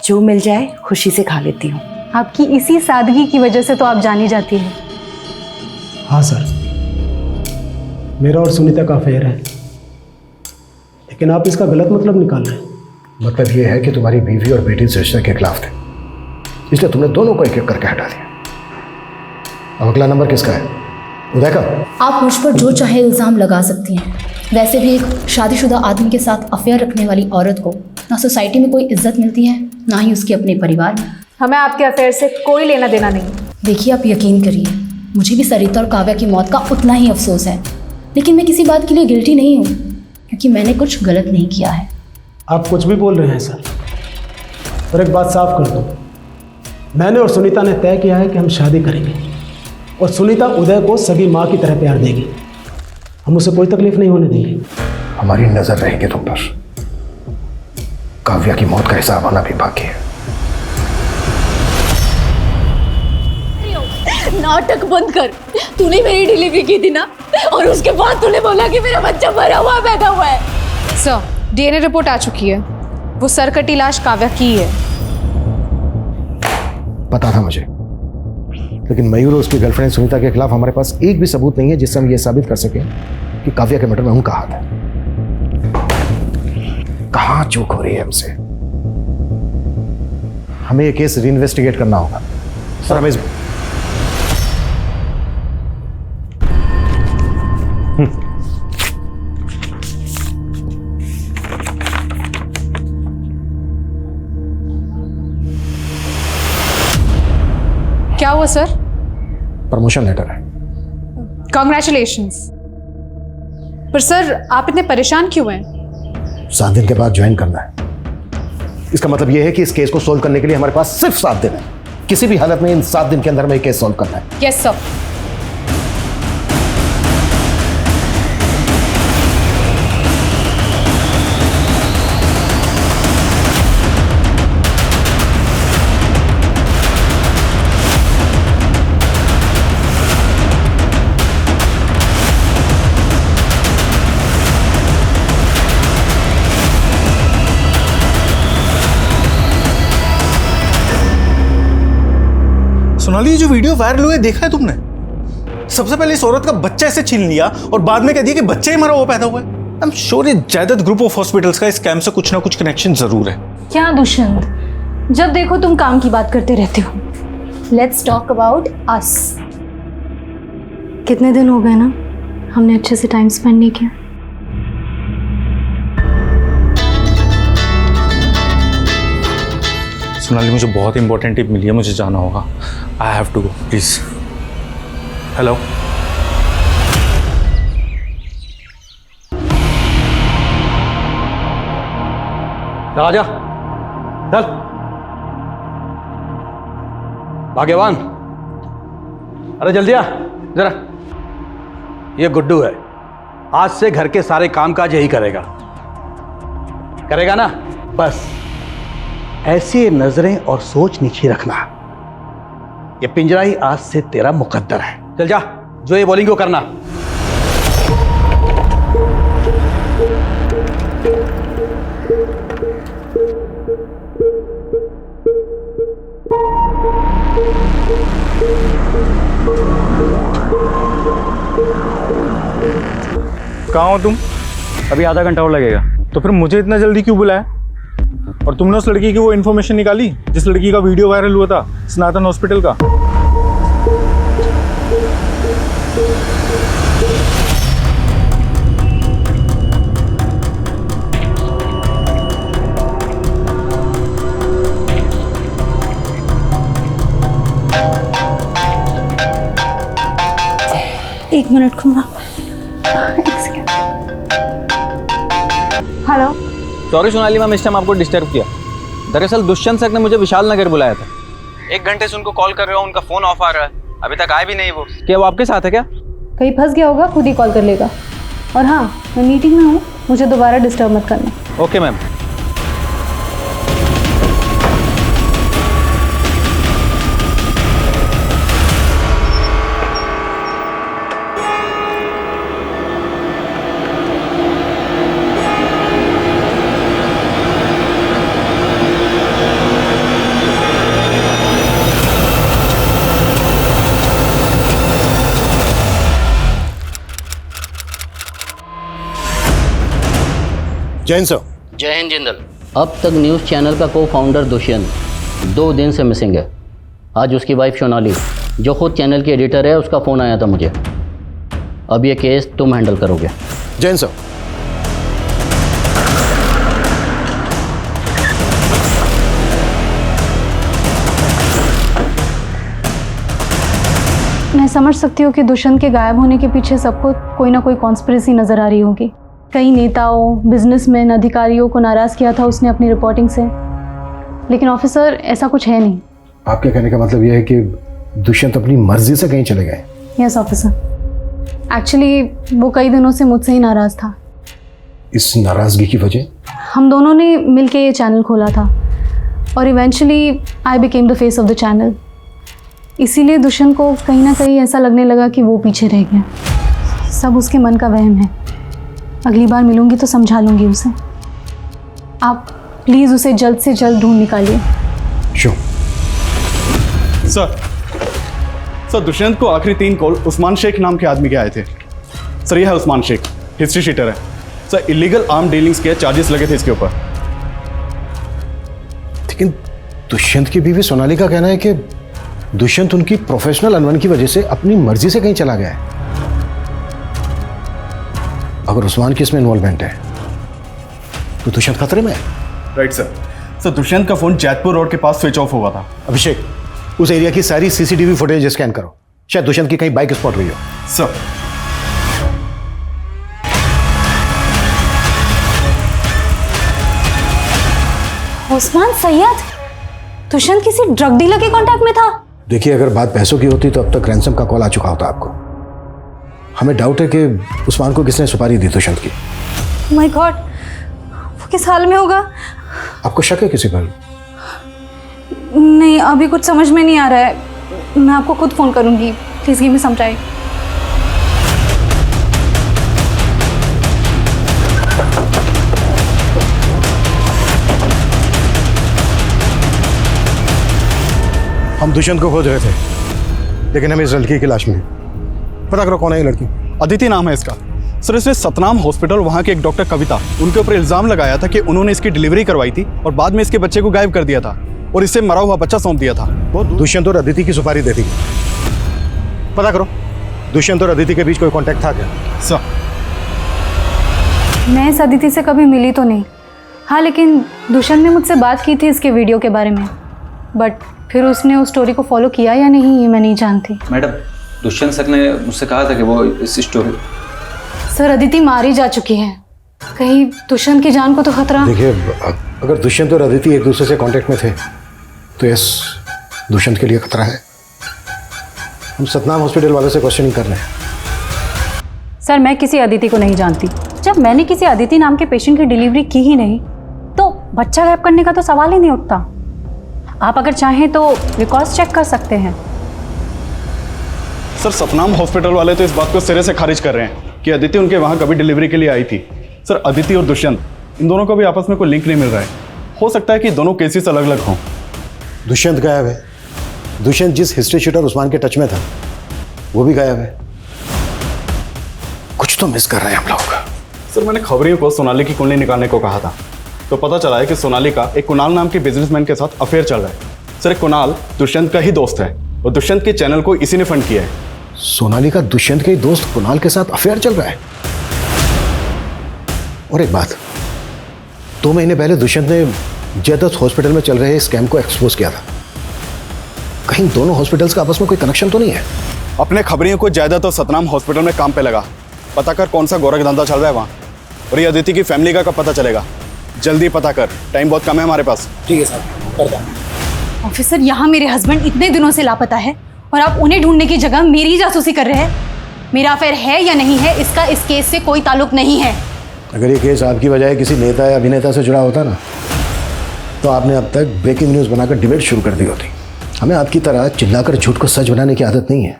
जो मिल जाए खुशी से खा लेती हूँ। आपकी इसी सादगी की वजह से तो आप जानी जाती है। हाँ सर, मेरा और सुनीता का अफेयर है, लेकिन आप इसका गलत मतलब निकाल रहे हैं। मतलब ये है कि तुम्हारी बीवी और बेटी इस रिश्ते के खिलाफ थे, इसलिए तुमने दोनों को एक एक करके हटा दिया। अब अगला नंबर किसका है? उदय का? आप मुझ पर जो चाहे इल्ज़ाम लगा सकती हैं। वैसे भी एक शादीशुदा आदमी के साथ अफेयर रखने वाली औरत को ना सोसाइटी में कोई इज्जत मिलती है, ना ही उसके अपने परिवार में। हमें आपके अफेयर से कोई लेना देना नहीं। देखिए, आप यकीन करिए, मुझे भी सरिता और काव्या की मौत का उतना ही अफसोस है, लेकिन मैं किसी बात के लिए गिल्टी नहीं हूँ, क्योंकि मैंने कुछ गलत नहीं किया है। आप कुछ भी बोल रहे हैं सर, और एक बात साफ कर दो, मैंने और सुनीता ने तय किया है कि हम शादी करेंगे, और सुनीता उदय को सगी माँ की तरह प्यार देगी। हम उसे कोई तकलीफ नहीं होने देंगे। हमारी नजर रहेगी तुम पर। काव्या की मौत का हिसाब आना भी बाकी है। नाटक बंद कर। तूने मेरी डिलीवरी की थी ना, और उसके बाद तूने बोला कि मेरा बच्चा मरा हुआ पैदा हुआ है। सर, डीएनए रिपोर्ट आ चुकी है, वो सरकटी लाश काव्या की है। पता था मुझे, लेकिन मयूर और उसकी गर्लफ्रेंड सुनीता के खिलाफ हमारे पास एक भी सबूत नहीं है जिससे हम ये साबित कर सकें कि काव्या के मर्डर में उनका हाथ है। कहाँ चूक हो रही है हमसे। हमें ये केस रीइन्वेस्टिगेट करना होगा। सर हमें क्या हुआ सर? प्रमोशन लेटर है। कॉन्ग्रेचुलेशंस। पर सर आप इतने परेशान क्यों हैं? 7 दिन के बाद ज्वाइन करना है। इसका मतलब यह है कि इस केस को सोल्व करने के लिए हमारे पास सिर्फ 7 दिन है। किसी भी हालत में इन 7 दिन के अंदर हमें ये केस सोल्व करना है। Yes sir. सोनाली, ये जो वीडियो वायरल हुए देखा है तुमने? सबसे पहले इस औरत का बच्चा ऐसे छीन लिया और बाद में कह दिया कि बच्चा ही मरा हुआ पैदा हुआ है। आई एम श्योर ये जायदाद ग्रुप ऑफ हॉस्पिटल्स का इस स्कैम से कुछ ना कुछ कनेक्शन जरूर है। क्या दुष्यंत, जब देखो तुम काम की बात करते रहते हो। Let's talk about us. कितने दिन हो गए ना हमने अच्छे से टाइम स्पेंड नहीं किया। सोनाली, मुझे बहुत इंपॉर्टेंट टिप मिली है, मुझे जाना होगा। I have to go please. Hello, राजा चल। भाग्यवान, अरे जल्दी आ जरा। ये गुड्डू है, आज से घर के सारे कामकाज यही करेगा ना। बस ऐसी नजरें और सोच नीचे रखना। ये पिंजरा ही आज से तेरा मुकद्दर है। चल जा, जो ये बोलेंगे वो करना। कहाँ हो तुम? अभी आधा घंटा और लगेगा। तो फिर मुझे इतना जल्दी क्यों बुलाया? और तुमने उस लड़की की वो इन्फॉर्मेशन निकाली जिस लड़की का वीडियो वायरल हुआ था सनातन हॉस्पिटल का? एक मिनट खुमा। हेलो। सॉरी सोनाली मैम, इस टाइम आपको डिस्टर्ब किया। दरअसल दुष्यंत सर ने मुझे विशाल नगर बुलाया था। 1 घंटे से उनको कॉल कर रहा हूँ, उनका फोन ऑफ आ रहा है, अभी तक आए भी नहीं वो। क्या वो आपके साथ है क्या? कहीं फंस गया होगा, खुद ही कॉल कर लेगा। और हाँ, मैं मीटिंग में हूँ, मुझे दोबारा डिस्टर्ब मत करना। Okay ma'am. जैन सर। जय हिंद जिंदल। अब तक न्यूज़ चैनल का को फाउंडर दुष्यंत 2 दिन से मिसिंग है। आज उसकी वाइफ सोनाली, जो खुद चैनल की एडिटर है, उसका फ़ोन आया था मुझे। अब ये केस तुम हैंडल करोगे। जैन सर। मैं समझ सकती हूँ कि दुष्यंत के गायब होने के पीछे सबको कोई ना कोई कॉन्स्पिरेसी नज़र आ रही होगी। कई नेताओं, बिजनेसमैन, अधिकारियों को नाराज़ किया था उसने अपनी रिपोर्टिंग से। लेकिन ऑफिसर, ऐसा कुछ है नहीं। आपके कहने का मतलब यह है कि दुष्यंत अपनी मर्जी से कहीं चले गए? Yes officer. एक्चुअली वो कई दिनों से मुझसे ही नाराज़ था। इस नाराज़गी की वजह? हम दोनों ने मिलके ये चैनल खोला था और eventually I became the face of the channel. इसीलिए दुष्यंत को कहीं ना कहीं ऐसा लगने लगा कि वो पीछे रह गया। सब उसके मन का वहम है। अगली बार मिलूंगी तो समझा लूंगी उसे। आप प्लीज़ उसे जल्द से जल्द ढूंढ निकालिए। श्योर। सर दुष्यंत को आखिरी 3 कॉल उस्मान शेख नाम के आदमी के आए थे। सर यह है उस्मान शेख, हिस्ट्री शीटर है। सर इलीगल आर्म डीलिंग्स के चार्जेस लगे थे इसके ऊपर। लेकिन दुष्यंत की बीवी सोनाली का कहना है कि दुष्यंत उनकी प्रोफेशनल अनबन की वजह से अपनी मर्जी से कहीं चला गया है। अगर उस्मान की इसमें इन्वॉल्वमेंट है तो दुष्यंत खतरे में है। Right sir. सर दुष्यंत का फोन जैतपुर रोड के पास स्विच ऑफ हुआ था। अभिषेक, उस एरिया की सारी सीसीटीवी फुटेज स्कैन करो, शायद दुष्यंत की कहीं बाइक स्पॉट हुई हो। सर उस्मान सैयद दुष्यंत किसी ड्रग डीलर के कांटेक्ट में था। देखिए, अगर बात पैसों की होती तो अब तक रैंसम का कॉल आ चुका होता आपको। हमें डाउट है कि उस्मान को किसने सुपारी दी दुष्यंत की। माय गॉड, वो किस हाल में होगा? आपको शक है किसी पर? नहीं, अभी कुछ समझ में नहीं आ रहा है। मैं आपको खुद फोन करूंगी। Please give me some time. हम दुष्यंत को खोज रहे थे, लेकिन हमें इस लड़की की लाश मिली। पता करो कौन है ये लड़की। अदिति नाम है इसका। सर इसने सतनाम हॉस्पिटल वहाँ के एक डॉक्टर कविता उनके ऊपर इल्जाम लगाया था कि उन्होंने इसकी डिलीवरी करवाई थी और बाद में इसके बच्चे को गायब कर दिया था और इससे मरा हुआ बच्चा सौंप दिया था। वो दुष्यंत और अदिति की सुपारी देती थी। पता करो दुष्यंत और अदिति के बीच कोई कांटेक्ट था क्या? सर मैं इस अदिति से कभी मिली तो नहीं। हाँ, लेकिन दुष्यंत ने मुझसे बात की थी इसके वीडियो के बारे में, बट फिर उसने उस स्टोरी को फॉलो किया या नहीं ये मैं नहीं जानती। मैडम, दुष्यंत सर ने मुझसे कहा था कि वो इस स्टोरी। सर अदिति मारी जा चुकी है, कहीं दुष्यंत की जान को तो खतरा। देखिए, अगर दुष्यंत और अदिति एक दूसरे से कांटेक्ट में थे तो यस, दुष्यंत के लिए खतरा है। हम सतनाम हॉस्पिटल वालों से क्वेश्चनिंग कर रहे हैं। सर मैं किसी अदिति को नहीं जानती। जब मैंने किसी अदिति नाम के पेशेंट की डिलीवरी की ही नहीं तो बच्चा गायब करने का तो सवाल ही नहीं उठता। आप अगर चाहें तो रिकॉर्ड्स चेक कर सकते हैं। सर सतनाम हॉस्पिटल वाले तो इस बात को सिरे से खारिज कर रहे हैं कि अदिति उनके वहाँ कभी डिलीवरी के लिए आई थी। सर अदिति और दुष्यंत इन दोनों का भी आपस में कोई लिंक नहीं मिल रहा है। हो सकता है कि दोनों केसेस अलग अलग हों। दुष्यंत गायब है। दुष्यंत जिस हिस्ट्री शूटर उस्मान के टच में था वो भी गायब है। कुछ तो मिस कर रहे हैं हम लोग। सर मैंने खबरियों को सोनाली की कुंडली निकालने को कहा था तो पता चला है कि सोनाली का एक कुणाल नाम के बिजनेसमैन के साथ अफेयर चल रहा है। सर कुणाल दुष्यंत का ही दोस्त है और दुष्यंत के चैनल को इसी ने फंड किया है। सोनाली का दुष्यंत के दोस्त कुणाल के साथ अफेयर चल रहा है। और एक बात, 2 महीने पहले दुष्यंत ने जयदत्त हॉस्पिटल में चल रहे स्कैम को एक्सपोज किया था। कहीं दोनों हॉस्पिटल्स का आपस में कोई कनेक्शन तो नहीं है? अपने खबरियों को जयदत्त और सतनाम हॉस्पिटल में काम पे लगा। पता कर कौन सा गोरख धंधा चल रहा है वहाँ, और ये अदिति की फैमिली का कब पता चलेगा। जल्दी पता कर, टाइम बहुत कम है हमारे पास। ठीक है साहब, करता हूं। ऑफिसर, यहाँ मेरे हस्बैंड इतने दिनों से लापता है और आप उन्हें ढूंढने की जगह मेरी जासूसी कर रहे हैं। मेरा अफेयर है या नहीं है इसका इस केस से कोई ताल्लुक नहीं है। अगर ये केस आपकी बजाय किसी नेता या अभिनेता से जुड़ा होता ना तो आपने अब तक ब्रेकिंग न्यूज़ बनाकर डिबेट शुरू कर दी होती। हमें आपकी तरह चिल्लाकर झूठ को सच बनाने की आदत नहीं है।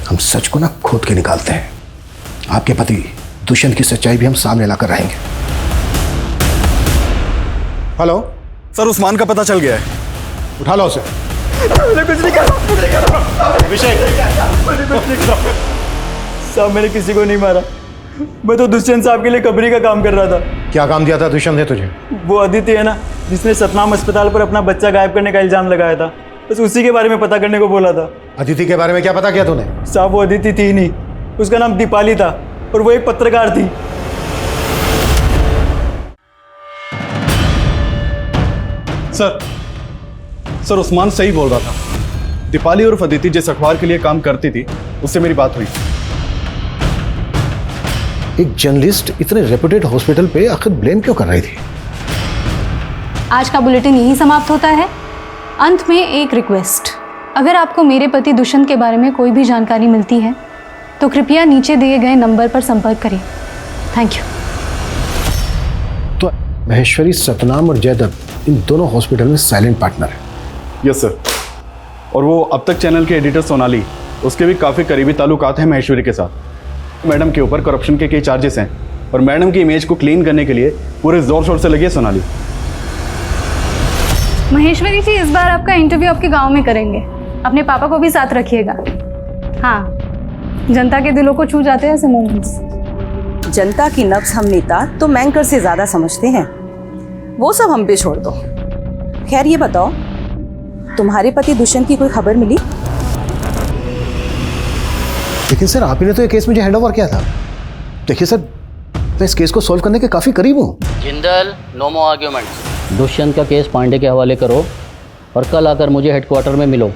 हम सच को ना खोद के निकालते हैं। आपके पति दुष्यंत की सच्चाई भी हम सामने लाकर रहेंगे। हेलो सर, उस्मान का पता चल गया है। उठा लो उसे। मैंने कुछ नहीं कहा। अभिषेक, साहब मैंने किसी को नहीं मारा। मैं तो दुष्यंत साहब के लिए कबरी का काम कर रहा था। क्या काम दिया था दुष्यंत ने तुझे? वो अदिति है ना जिसने सतनाम अस्पताल पर अपना बच्चा गायब करने का इल्जाम लगाया था, बस उसी के बारे में पता करने को बोला था। अदिति के बारे में क्या पता किया तूने? साहब वो अदिति थी नहीं, उसका नाम दीपाली था और वो एक पत्रकार थी। सर उस्मान सही बोल रहा था। दीपाली और अदिति जिस अखबार के लिए काम करती थी उससे मेरी बात हुई। एक जर्नलिस्ट इतने रेपुटेड हॉस्पिटल पे आखिर ब्लेम क्यों कर रही थी? आज का बुलेटिन यही समाप्त होता है। अंत में एक रिक्वेस्ट, अगर आपको मेरे पति दुष्यंत के बारे में कोई भी जानकारी मिलती है तो कृपया नीचे दिए गए नंबर पर संपर्क करें। Thank you. तो महेश्वरी सतनाम और जयदत्त इन दोनों हॉस्पिटल में साइलेंट पार्टनर है। Yes sir. और वो अब तक चैनल के एडिटर सोनाली, उसके भी काफ़ी करीबी ताल्लुकात हैं महेश्वरी के साथ। मैडम के ऊपर करप्शन के कई चार्जेस हैं और मैडम की इमेज को क्लीन करने के लिए पूरे जोर शोर से लगी है सोनाली। महेश्वरी जी, इस बार आपका इंटरव्यू आपके गांव में करेंगे। अपने पापा को भी साथ रखिएगा। हाँ, जनता के दिलों को छू जाते हैं ऐसे मोमेंट्स। जनता की नब्ज हम नेता तो मैंकर से ज्यादा समझते हैं, वो सब हम पे छोड़ दो। खैर ये बताओ, तुम्हारे पति दुष्यंत की कोई खबर मिली? लेकिन सर आप ही ने तो ये केस मुझे हैंड ओवर किया था। देखिए सर, मैं इस केस को सॉल्व करने के काफी करीब हूँ। जिंदल, नो मोर आर्ग्यूमेंट्स। दुष्यंत का केस पांडे के हवाले करो और कल आकर मुझे हेडक्वार्टर में मिलो।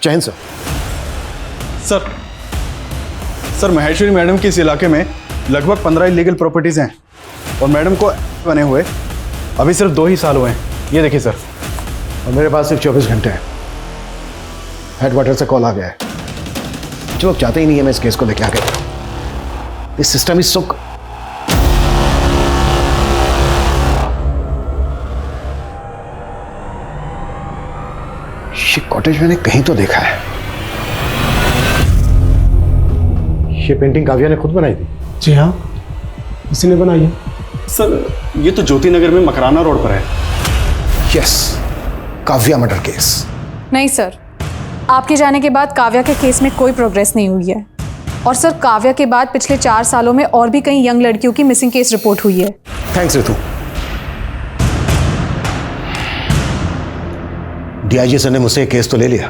जय Hind sir. Sir Maheshwari madam की इस इलाके में लगभग 15 इलीगल प्रॉपर्टीज हैं और मैडम को बने हुए अभी सिर्फ 2 ही साल हुए हैं। ये देखिए सर। और मेरे पास सिर्फ 24 घंटे हैं। हेडक्वार्टर से कॉल आ गया है। जो लोग चाहते ही नहीं है मैं इस केस को लेके आगे बढ़ूं। This system is so. ये कॉटेज मैंने कहीं तो देखा है। ये पेंटिंग काव्या ने खुद बनाई थी? जी हाँ, इसी ने बनाई है। सर ये तो ज्योति नगर में मकराना रोड पर है। Yes, Kavya murder case. नहीं सर, आपके जाने के बाद काव्या के केस में कोई प्रोग्रेस नहीं हुई है। और सर काव्या के बाद पिछले 4 सालों में और भी कई यंग लड़कियों की मिसिंग केस रिपोर्ट हुई है। थैंक्स रितु। डीआईजी सर ने मुझसे केस तो ले लिया,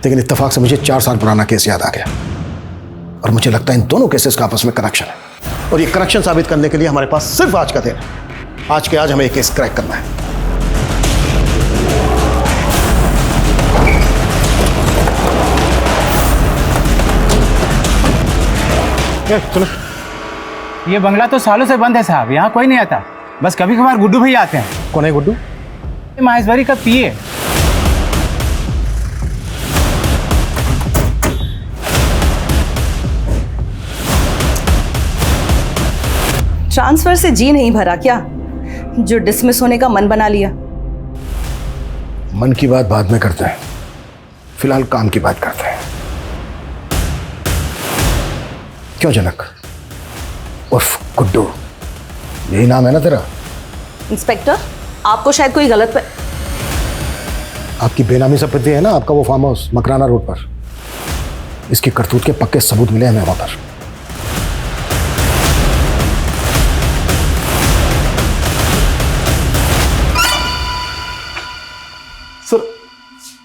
लेकिन इत्तेफाक से मुझे 4 साल पुराना केस याद आ गया और मुझे लगता है इन दोनों केसेस का आपस में कनेक्शन है। और ये कनेक्शन साबित करने के लिए हमारे पास सिर्फ आज का दिन है। आज के आज हमें ये केस क्रैक करना है। चलो। ये बंगला तो सालों से बंद है साहब, यहाँ कोई नहीं आता। बस कभी कभार गुड्डू भैया आते हैं। कौन है गुड्डू? महेश्वरी का पीए। ट्रांसफर से जी नहीं भरा क्या, जो डिसमिस होने का मन बना लिया? मन की बात बाद में करते हैं, फिलहाल काम की बात करते हैं। क्यों जनक उर्फ गुड्डू, यही नाम है ना तेरा? इंस्पेक्टर, आपको शायद कोई गलत आपकी बेनामी संपत्ति है ना, आपका वो फार्म हाउस मकराना रोड पर। इसकी करतूत के पक्के सबूत मिले हमें वहां पर। सर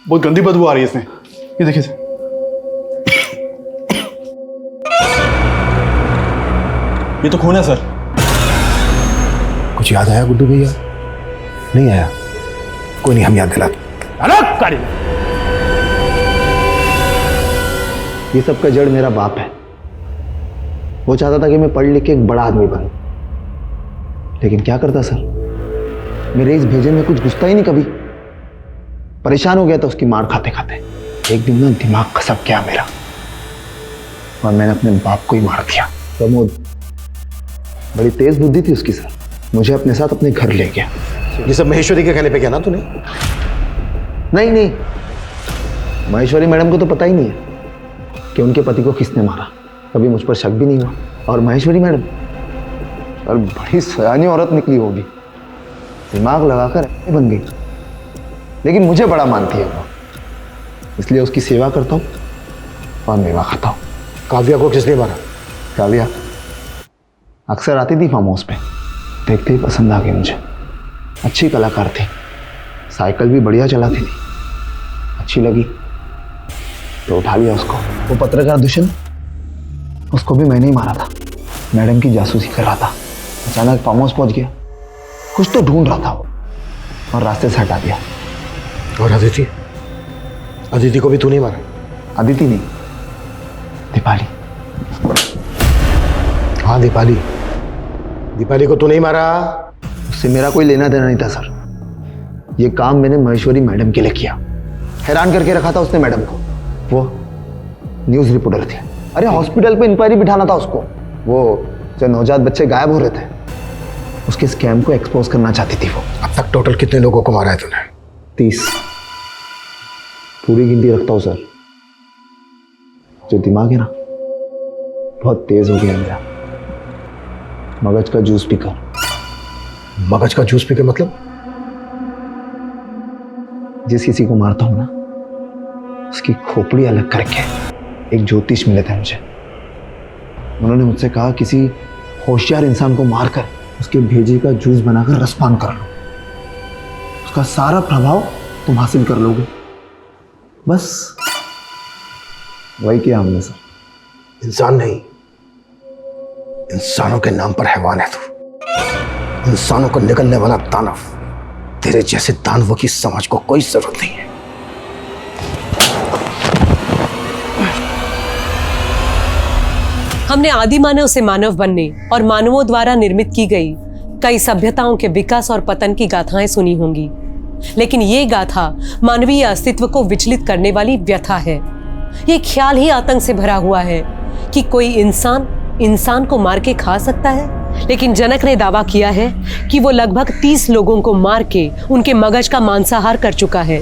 बहुत गंदी बदबू आ रही है इसमें। ये देखिए सर। ये तो खून है सर। कुछ याद आया गुड्डू भैया? नहीं आया? कोई नहीं, हम याद दिलाते। ये सब का जड़ मेरा बाप है। वो चाहता था कि मैं पढ़ लिख के एक बड़ा आदमी बनूं, लेकिन क्या करता सर, मेरे इस भेजे में कुछ घुसता ही नहीं कभी। परेशान हो गया था उसकी मार खाते खाते। एक दिन ना दिमाग खसक गया मेरा और मैंने अपने बाप को ही मार दिया। प्रमोद, बड़ी तेज बुद्धि थी उसकी सर। मुझे अपने साथ अपने घर ले गया। ये सब महेश्वरी के कहने पे किया ना तूने? नहीं, महेश्वरी मैडम को तो पता ही नहीं है कि उनके पति को किसने मारा। कभी मुझ पर शक भी नहीं हुआ। और महेश्वरी मैडम और बड़ी सयानी औरत निकली होगी, दिमाग लगाकर बन गई। लेकिन मुझे बड़ा मानती है वो, इसलिए उसकी सेवा करता हूँ और मेवा खाता हूँ। काव्या को किसने मारा? काव्या अक्सर आती थी फार्म हाउस पे, देखते ही पसंद आ गई मुझे। अच्छी कलाकार थी, साइकिल भी बढ़िया चलाती थी। अच्छी लगी तो उठा लिया उसको। वो पत्रकार दुष्यंत, उसको भी मैंने ही मारा था। मैडम की जासूसी कर रहा था, अचानक फार्म हाउस पहुंच गया। कुछ तो ढूंढ रहा था वो और रास्ते से हटा दिया। और अदिति? अदिति को भी तू नहीं मारा? अदिति नहीं, दीपाली। हाँ दीपाली। दीपाली को तू नहीं मारा? उससे मेरा कोई लेना देना नहीं था सर। ये काम मैंने महेश्वरी मैडम के लिए किया। हैरान करके रखा था उसने मैडम को। वो न्यूज़ रिपोर्टर थी। अरे हॉस्पिटल पे इंक्वायरी बिठाना था उसको। वो जो नवजात बच्चे गायब हो रहे थे, उसके स्कैम को एक्सपोज करना चाहती थी वो। अब तक टोटल कितने लोगों को मारा है तूने? 30। पूरी गिनती रखता हूँ सर। जो दिमाग है ना, बहुत तेज हो गया मेरा। मगज का जूस पीकर। मगज का जूस पीकर मतलब? जिस किसी को मारता हूं ना, उसकी खोपड़ी अलग करके एक ज्योतिष मिले थे मुझे। उन्होंने मुझसे कहा किसी होशियार इंसान को मारकर उसके भेजे का जूस बनाकर रसपान कर लो, उसका सारा प्रभाव तुम हासिल कर लोगे। बस वही किया हमने सर। इंसान नहीं, इंसानों के नाम पर हैवान है तू। इंसानों को निकलने वाला दानव। तेरे जैसे दानवों की समझ को कोई जरूरत नहीं है। हमने आदि मानव से मानव बनने और मानवों द्वारा निर्मित की गई कई सभ्यताओं के विकास और पतन की गाथाएं सुनी होंगी, लेकिन ये गाथा मानवीय अस्तित्व को विचलित करने वाली व्यथा है। ये ख्याल ही आतंक से भरा हुआ है कि कोई इंसान को मार के खा सकता है। लेकिन जनक ने दावा किया है कि वो लगभग 30 लोगों को मार के उनके मगज का मांसाहार कर चुका है।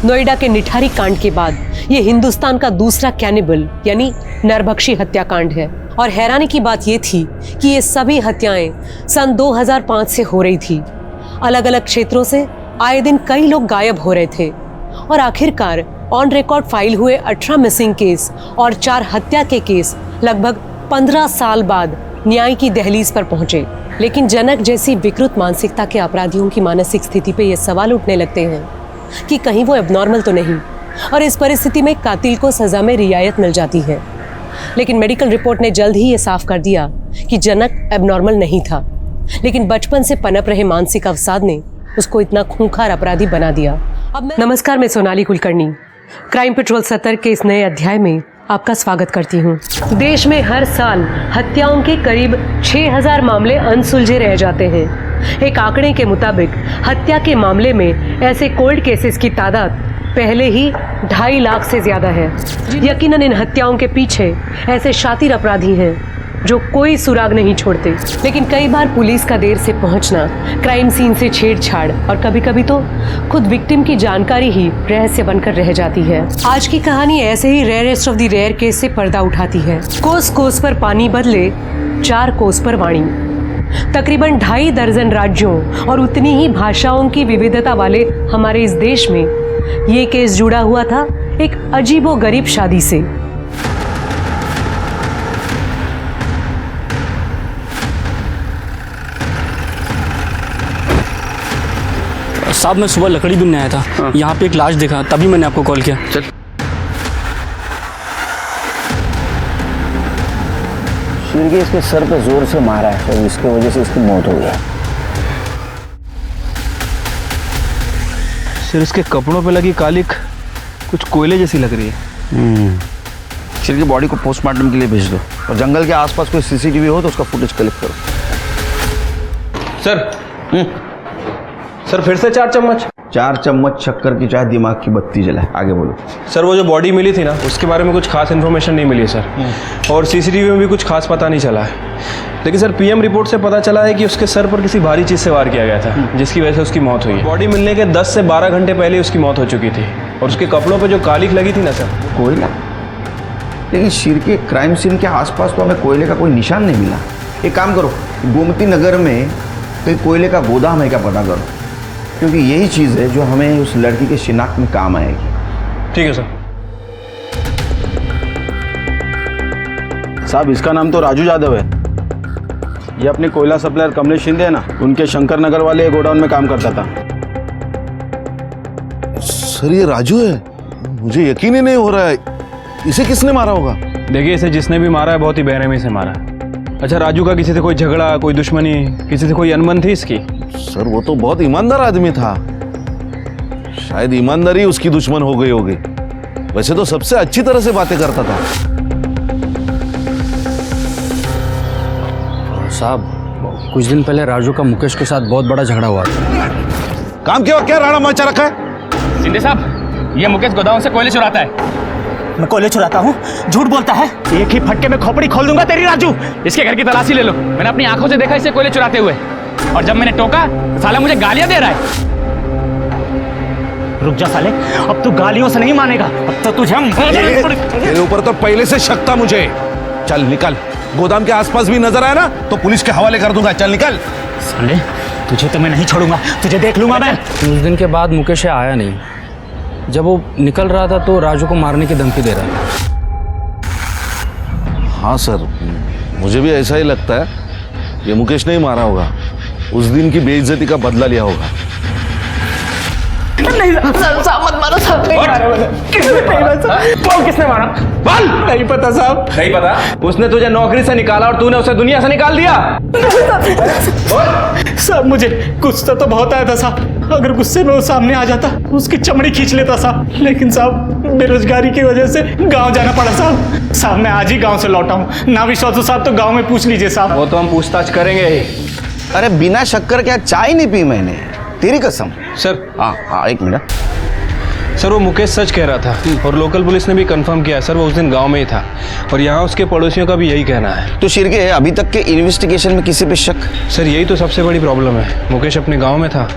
नोएडा के निठारी कांड के बाद ये हिंदुस्तान का दूसरा कैनिबल यानी नरभक्षी हत्याकांड है। और हैरानी की बात ये थी कि ये सभी हत्याएं सन 2005 से हो रही थी। अलग अलग क्षेत्रों से आए दिन कई लोग गायब हो रहे थे और आखिरकार ऑन रिकॉर्ड फाइल हुए 18 मिसिंग केस और 4 हत्या के केस लगभग 15 साल बाद न्याय की दहलीज पर पहुंचे। लेकिन जनक जैसी विकृत मानसिकता के अपराधियों की मानसिक स्थिति पे ये सवाल उठने लगते हैं कि कहीं वो एबनॉर्मल तो नहीं, और इस परिस्थिति में कातिल को सजा में रियायत मिल जाती है। लेकिन मेडिकल रिपोर्ट ने जल्द ही ये साफ कर दिया कि जनक एबनॉर्मल नहीं था, लेकिन बचपन से पनप रहे मानसिक अवसाद ने उसको इतना खूंखार अपराधी बना दिया। नमस्कार, मैं सोनाली कुलकर्णी क्राइम पेट्रोल 70 के इस नए अध्याय में आपका स्वागत करती हूँ। देश में हर साल हत्याओं के करीब 6000 मामले अनसुलझे रह जाते हैं। एक आंकड़े के मुताबिक हत्या के मामले में ऐसे कोल्ड केसेस की तादाद पहले ही 2.5 लाख से ज्यादा है। यकीनन इन हत्याओं के पीछे ऐसे शातिर अपराधी हैं जो कोई सुराग नहीं छोड़ते। लेकिन कई बार पुलिस का देर से पहुंचना, क्राइम सीन से छेड़छाड़ और कभी कभी तो खुद विक्टिम की जानकारी ही रहस्य बनकर रह जाती है। आज की कहानी ऐसे ही rarest of the rare case से पर्दा उठाती है। कोस कोस पर पानी बदले 4 कोस पर वाणी। तकरीबन 2.5 दर्जन राज्यों और उतनी ही भाषाओं की विविधता वाले हमारे इस देश में ये केस जुड़ा हुआ था एक अजीबोगरीब शादी से। साहब, मैं सुबह लकड़ी बीनने आया था। यहाँ पे एक लाश देखा, तभी मैंने आपको कॉल किया। चल। शीर के इसके सर पे जोर से मारा है और इसकी वजह से इसकी मौत हो गई। सिर इसके कपड़ों पे लगी कालिक कुछ कोयले जैसी लग रही है। शीर की बॉडी को पोस्टमार्टम के लिए भेज दो और जंगल के आसपास कोई सीसीटीवी हो तो उसका फुटेज कलेक्ट करो। सर फिर से 4 चम्मच? 4 चम्मच शक्कर की चाय दिमाग की बत्ती जलाए। आगे बोलो। सर वो जो बॉडी मिली थी ना, उसके बारे में कुछ खास इन्फॉर्मेशन नहीं मिली है सर, और सीसीटीवी में भी कुछ खास पता नहीं चला है। लेकिन सर पीएम रिपोर्ट से पता चला है कि उसके सर पर किसी भारी चीज़ से वार किया गया था, जिसकी वजह से उसकी मौत हुई है। बॉडी मिलने के 10 से 12 घंटे पहले उसकी मौत हो चुकी थी, और उसके कपड़ों पर जो कालिक लगी थी ना सर, कोयला। लेकिन शीर के क्राइम सीन के आसपास तो हमें कोयले का कोई निशान नहीं मिला। एक काम करो, गोमती नगर में कहीं कोयले का गोदाम है क्या पता करो, क्योंकि यही चीज़ है जो हमें उस लड़की के शिनाख्त में काम आएगी। ठीक है सर। साहब इसका नाम तो राजू यादव है। ये अपने कोयला सप्लायर कमलेश शिंदे है ना, उनके शंकर नगर वाले गोडाउन में काम करता था। सर ये राजू है? मुझे यकीन ही नहीं हो रहा है। इसे किसने मारा होगा? देखिए, इसे जिसने भी मारा है बहुत ही बेरहमी से मारा है। अच्छा, राजू का किसी से कोई झगड़ा, कोई दुश्मनी, किसी से कोई अनबन थी इसकी? सर वो तो बहुत ईमानदार आदमी था, शायद ईमानदारी उसकी दुश्मन हो गई होगी। वैसे तो सबसे अच्छी तरह से बातें करता था। साहब कुछ दिन पहले राजू का मुकेश के साथ बहुत बड़ा झगड़ा हुआ था। काम क्या राणा मचा रखा है? शिंदे साहब, ये मुकेश गोदाम से कोयले चुराता है। मैं कोयले चुराता हूँ? झूठ बोलता है। एक ही फटके में खोपड़ी खोल दूंगा तेरी राजू। इसके घर की तलाशी ले लो। मैंने अपनी आंखों से देखा इसे कोयले चुराते हुए, और जब मैंने टोका तो साला मुझे गालियां दे रहा है। रुक जा साले, अब तू गालियों से नहीं मानेगा। अब तो तुझे तेरे ऊपर तो पहले से शक था मुझे। चल निकल, गोदाम के आसपास भी नजर आया ना तो पुलिस के हवाले कर दूंगा। चल निकल। साले तुझे तो मैं नहीं छोड़ूंगा, तुझे देख लूंगा मैं। उस दिन के बाद मुकेश आया नहीं। जब वो निकल रहा था तो राजू को मारने की धमकी दे रहा था। हाँ सर, मुझे भी ऐसा ही लगता है ये मुकेश ने ही मारा होगा, उस दिन की बेइज्जती का बदला लिया होगा। नहीं साहब मत मारो साहब, नहीं मारा मैंने। कौन किसने मारा? बोल। नहीं पता साहब। नहीं पता? उसने तुझे नौकरी से निकाला और तूने उसे दुनिया से निकाल दिया। साहब मुझे गुस्सा तो बहुत आया था साहब, अगर गुस्से में वो सामने आ जाता उसकी चमड़ी खींच लेता साहब, लेकिन साहब बेरोजगारी की वजह से गांव जाना पड़ा साहब। साहब मैं आज ही गांव से लौटा हूँ, ना विश्वास हो साहब तो गांव में पूछ लीजिए साहब। वो तो हम पूछताछ करेंगे ही। अरे बिना शक्कर क्या चाय नहीं पी मैंने, तेरी कसम। सर हाँ एक मिनट सर, वो मुकेश सच कह रहा था और लोकल पुलिस ने भी कंफर्म किया सर, वो उस दिन गांव में ही था और यहाँ उसके पड़ोसियों का भी यही कहना है। तो शिरके अभी तक के इन्वेस्टिगेशन में किसी पे शक? सर यही तो सबसे बड़ी प्रॉब्लम है, मुकेश अपने गांव में था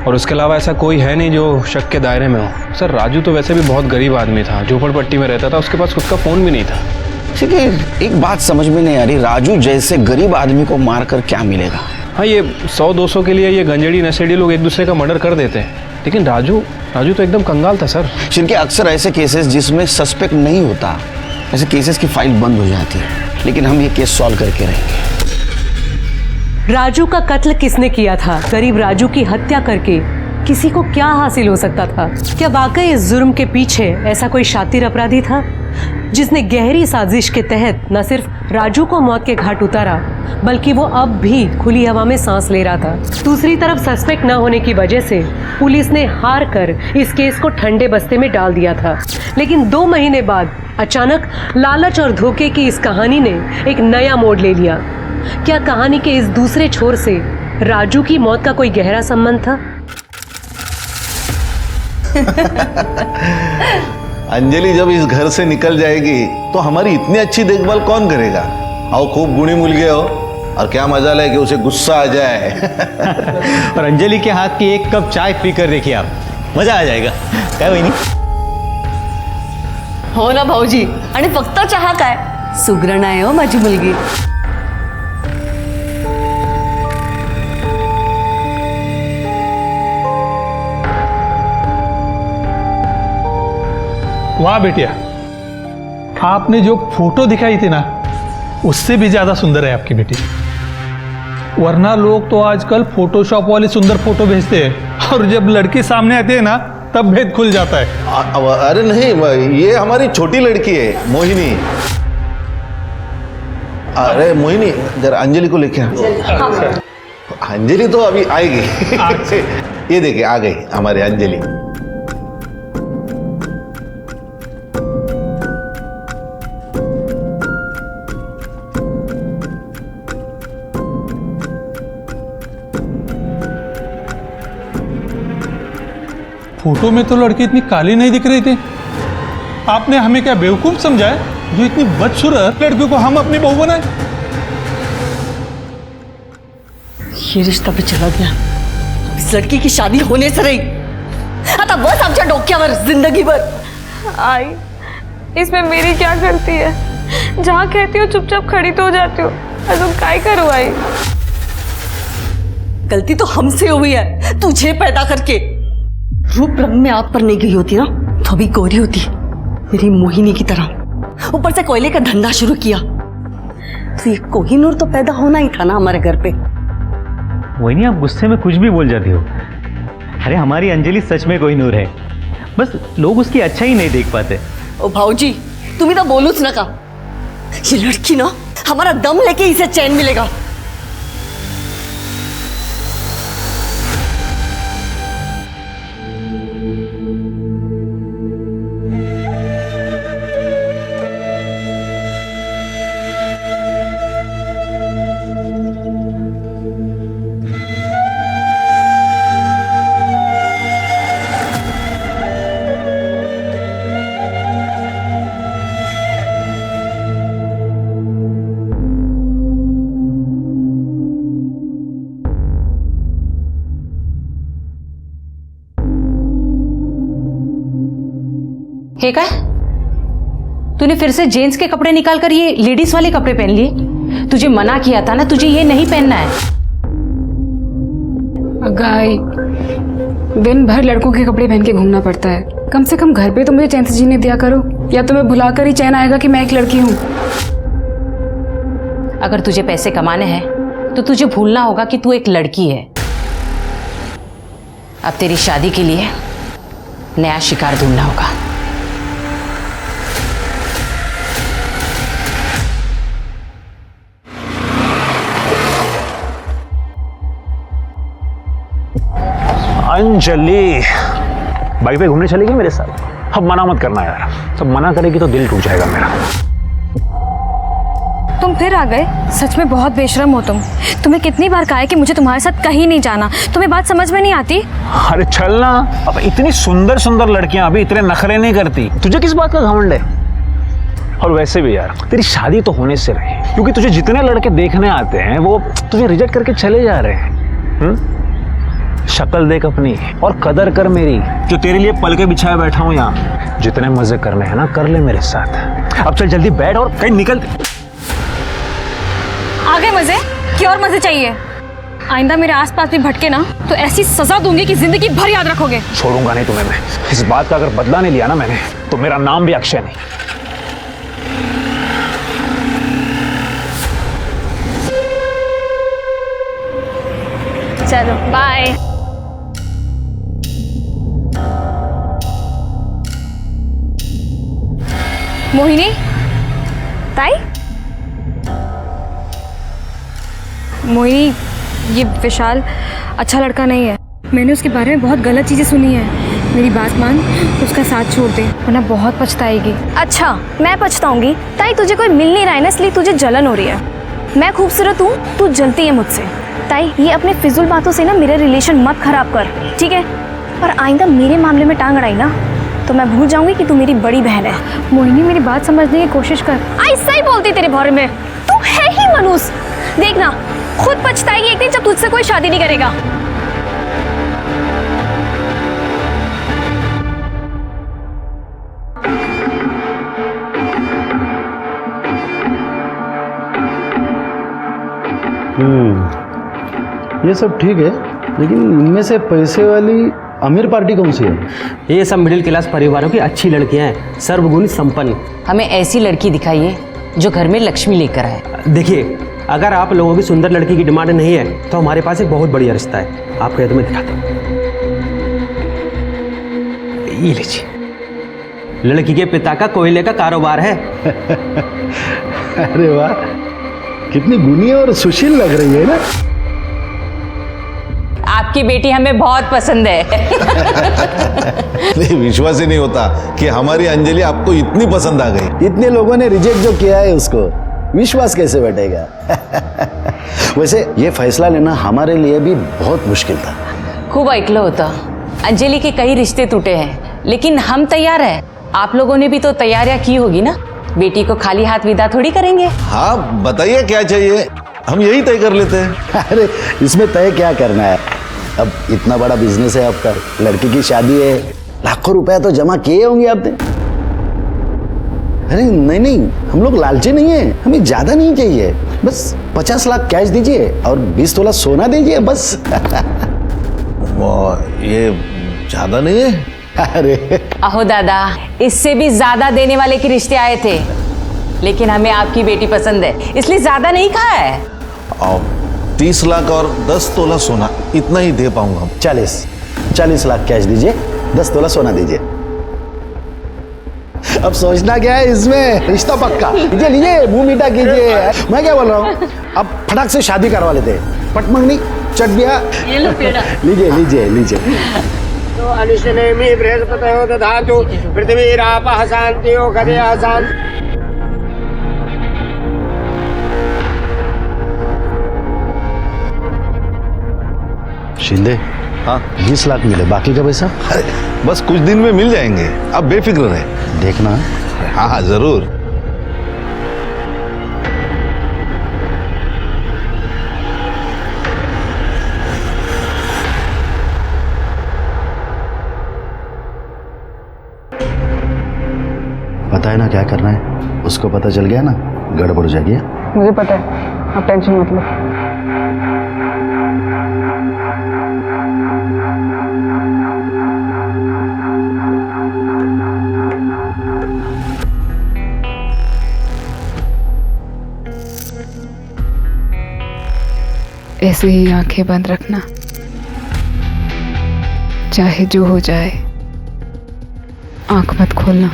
और उसके अलावा ऐसा कोई है नहीं जो शक के दायरे में हो। सर राजू तो वैसे भी बहुत गरीब आदमी था, झोपड़पट्टी में रहता था, उसके पास खुद का फ़ोन भी नहीं था। ठीक है, एक बात समझ में नहीं आ रही, राजू जैसे गरीब आदमी को मार कर क्या मिलेगा? हाँ ये 100-200 के लिए ये गंजेड़ी नशेड़ी लोग एक दूसरे का मर्डर कर देते हैं, लेकिन राजू तो एकदम कंगाल था सर। जिनके अक्सर ऐसे केसेस जिसमें सस्पेक्ट नहीं होता, ऐसे केसेस की फाइल बंद हो जाती है, लेकिन हम ये केस सॉल्व करके रहेंगे। राजू का कत्ल किसने किया था? गरीब राजू की हत्या करके किसी को क्या हासिल हो सकता था? क्या वाकई इस जुर्म के पीछे ऐसा कोई शातिर अपराधी था जिसने गहरी साजिश के तहत न सिर्फ राजू को मौत के घाट उतारा, बल्कि वो अब भी खुली हवा में सांस ले रहा था। दूसरी तरफ सस्पेक्ट न होने की वजह से पुलिस ने हार कर इस केस को ठंडे बस्ते में डाल दिया था। लेकिन 2 महीने बाद अचानक लालच और धोखे की इस कहानी ने एक नया मोड़ ले लिया। क्या कहानी के इस दूसरे छोर से राजू की मौत का कोई गहरा संबंध था? अंजलि जब इस घर से निकल जाएगी तो हमारी इतनी अच्छी देखभाल कौन करेगा? आओ खूब गुणी मुलगे हो, और क्या मजा है कि उसे गुस्सा आ जाए। और अंजलि के हाथ की 1 कप चाय पी कर देखिए आप, मजा आ जाएगा। काय वहिनी? हो ना भाऊजी, आणि फक्त चहा काय, सुगरण आहे हो माझी मुलगी। वाह बेटिया, आपने जो फोटो दिखाई थी ना उससे भी ज्यादा सुंदर है आपकी बेटी। वरना लोग तो आजकल फोटोशॉप वाले सुंदर फोटो भेजते हैं और जब लड़की सामने आती है ना तब भेद खुल जाता है। अरे नहीं, ये हमारी छोटी लड़की है मोहिनी। अरे मोहिनी जरा अंजलि को लेके आ। अंजलि तो अभी आएगी। ये देखिए आ गई हमारी अंजलि। फोटो में तो लड़की इतनी काली नहीं दिख रही थी। आपने हमें क्या बेवकूफ समझा है जो इतनी बदसूरत लड़की को हम अपनी बहू बनाए? ये रिश्ता भी चला गया, इस लड़की की शादी होने से रही आता बस आमच्या डोक्यावर जिंदगीभर। आई इसमें मेरी क्या गलती है? जहाँ कहती हो चुपचाप खड़ी तो हो जाती हो, अजून काय करू आई? गलती तो हमसे हुई है, तुझे पैदा करके। रूप रंग में आप पर नहीं गई होती ना तो भी गोरी होती मेरी मोहिनी की तरह। ऊपर से कोयले का धंधा शुरू किया तो ये कोहिनूर तो पैदा होना ही था ना हमारे घर पे। वही आप गुस्से में कुछ भी बोल जाती हो। अरे हमारी अंजलि सच में कोहिनूर है, बस लोग उसकी अच्छा ही नहीं देख पाते। ओ भाऊजी तुम्ही तो बोलूच नका, ये लड़की ना हमारा दम लेके इसे चैन मिलेगा। हे काय? तूने फिर से जेंट्स के कपड़े निकाल कर ये लेडीज वाले कपड़े पहन लिए? तुझे मना किया था ना, तुझे ये नहीं पहनना है। गाय दिन भर लड़कों के कपड़े पहन के घूमना पड़ता है, कम से कम घर पे तो मुझे चैन से जीने दिया करो, या तो मैं भुलाकर ही चैन आएगा कि मैं एक लड़की हूँ। अगर तुझे पैसे कमाने हैं तो तुझे भूलना होगा कि तू एक लड़की है। अब तेरी शादी के लिए नया शिकार ढूंढना होगा। अंजलि बाइक पे घूमने चलेगी मेरे साथ? अब मना मत करना यार, तब मना करेगी तो दिल टूट जाएगा मेरा। तुम फिर आ गए? सच में बहुत बेशरम हो तुम। तुम्हें कितनी बार कहा है कि मुझे तुम्हारे साथ कहीं नहीं जाना, तुम्हें बात समझ में नहीं आती? अरे चल ना, अब इतनी सुंदर सुंदर लड़कियां अभी इतने नखरे नहीं करती, तुझे किस बात का घमंड है? और वैसे भी यार तेरी शादी तो होने से रही, क्योंकि तुझे जितने लड़के देखने आते हैं वो तुझे रिजेक्ट करके चले जा रहे हैं। शक्ल देख अपनी और कदर कर मेरी, जो तेरे लिए पल के बिछाए बैठा हूं यहाँ। जितने मजे करने हैं ना कर ले मेरे साथ। अब चल जल्दी बैठ और कहीं निकल। आ गए मजे? क्या और मजे चाहिए? आइंदा मेरे आसपास भी भटके ना तो ऐसी सजा दूंगी कि जिंदगी भर याद रखोगे। छोड़ूंगा नहीं तुम्हें मैं। इस बात का अगर बदला नहीं लिया ना मैंने तो मेरा नाम भी अक्षय नहीं। चलो बाय। मोहिनी, ताई? मोहिनी, ये विशाल अच्छा लड़का नहीं है। मैंने उसके बारे में बहुत गलत चीज़ें सुनी है। मेरी बात मान, उसका साथ छोड़ दे वरना बहुत पछताएगी। अच्छा, मैं पछताऊंगी? ताई तुझे कोई मिल नहीं रहा है ना, इसलिए तुझे जलन हो रही है। मैं खूबसूरत हूँ, तू जलती है मुझसे। ताई ये अपने फिजूल बातों से ना मेरे रिलेशन मत खराब कर, ठीक है? और आइंदा मेरे मामले में टांग अड़ाई ना तो मैं भूल जाऊंगी कि तू मेरी बड़ी बहन है। मोहिनी मेरी बात समझने की कोशिश कर। ऐसा ही बोलती तेरे बारे में, तू है ही मनूस। देखना खुद पछताएगी एक दिन जब तुझसे कोई शादी नहीं करेगा। ये सब ठीक है, लेकिन इनमें से पैसे वाली अमीर पार्टी कौन सी है? ये सब मिडिल क्लास परिवारों की अच्छी लड़कियां हैं, सर्वगुण संपन्न। हमें ऐसी लड़की दिखाइए जो घर में लक्ष्मी लेकर आए। देखिए, अगर आप लोगों की सुंदर लड़की की डिमांड नहीं है तो हमारे पास एक बहुत बढ़िया रिश्ता है। आप कहे तो मैं दिखाता हूँ। ये लीजिए, लड़की के पिता का कोयले का कारोबार है। अरे वाह, कितनी गुनी और सुशील लग रही है ना। आपकी बेटी हमें बहुत पसंद है। नहीं, विश्वास ही नहीं होता कि हमारी अंजलि आपको इतनी पसंद आ गई। इतने लोगों ने रिजेक्ट जो किया है उसको विश्वास कैसे बैठेगा? वैसे ये फैसला लेना हमारे लिए भी बहुत मुश्किल था। खूब ऐकलं होतं, अंजलि के कई रिश्ते टूटे हैं, लेकिन हम तैयार हैं। आप लोगों ने भी तो तैयारियां की होगी ना, बेटी को खाली हाथ विदा थोड़ी करेंगे। हाँ बताइए क्या चाहिए, हम यही तय कर लेते हैं। अरे इसमें तय क्या करना है, अब इतना बड़ा बिजनेस है आपका, लड़की की शादी है, लाखों रुपया तो जमा किए होंगे आपने। अरे नहीं नहीं, हम लोग लालची नहीं है, हमें ज्यादा नहीं चाहिए, बस 50 लाख कैश दीजिए और 20 तोला सोना दीजिए बस। ये ज्यादा नहीं है? अरे अहो दादा, इससे भी ज्यादा देने वाले के रिश्ते आए थे, लेकिन हमें आपकी बेटी पसंद है इसलिए ज्यादा नहीं कहा है। 30 लाख और 10 तोला सोना, इतना ही दे पाऊंगा। 40 लाख कैश दीजिए, 10 तोला सोना दीजिए। अब सोचना क्या है इसमें, रिश्ता पक्का। लीजिए लीजिए, मुंह मीठा कीजिए। मैं क्या बोल रहा हूँ, अब फटाक से शादी करवा लेते, पट मंगनी चट दिया। लीजिए लीजिए लीजिए। तो अनुशनेमि बृहस्पतयो दधातु पृथ्वीरापः शान्तियो गदयः शान्ति। शिंदे, हाँ 20 लाख मिले, बाकी का पैसा? बस कुछ दिन में मिल जाएंगे, आप बेफिक्र रहे। देखना। हाँ हाँ जरूर। पता है ना क्या करना है, उसको पता चल गया ना गड़बड़ हो जाएगी। मुझे पता है, आप टेंशन मत लो। से ही आंखें बंद रखना, चाहे जो हो जाए आंख मत खोलना।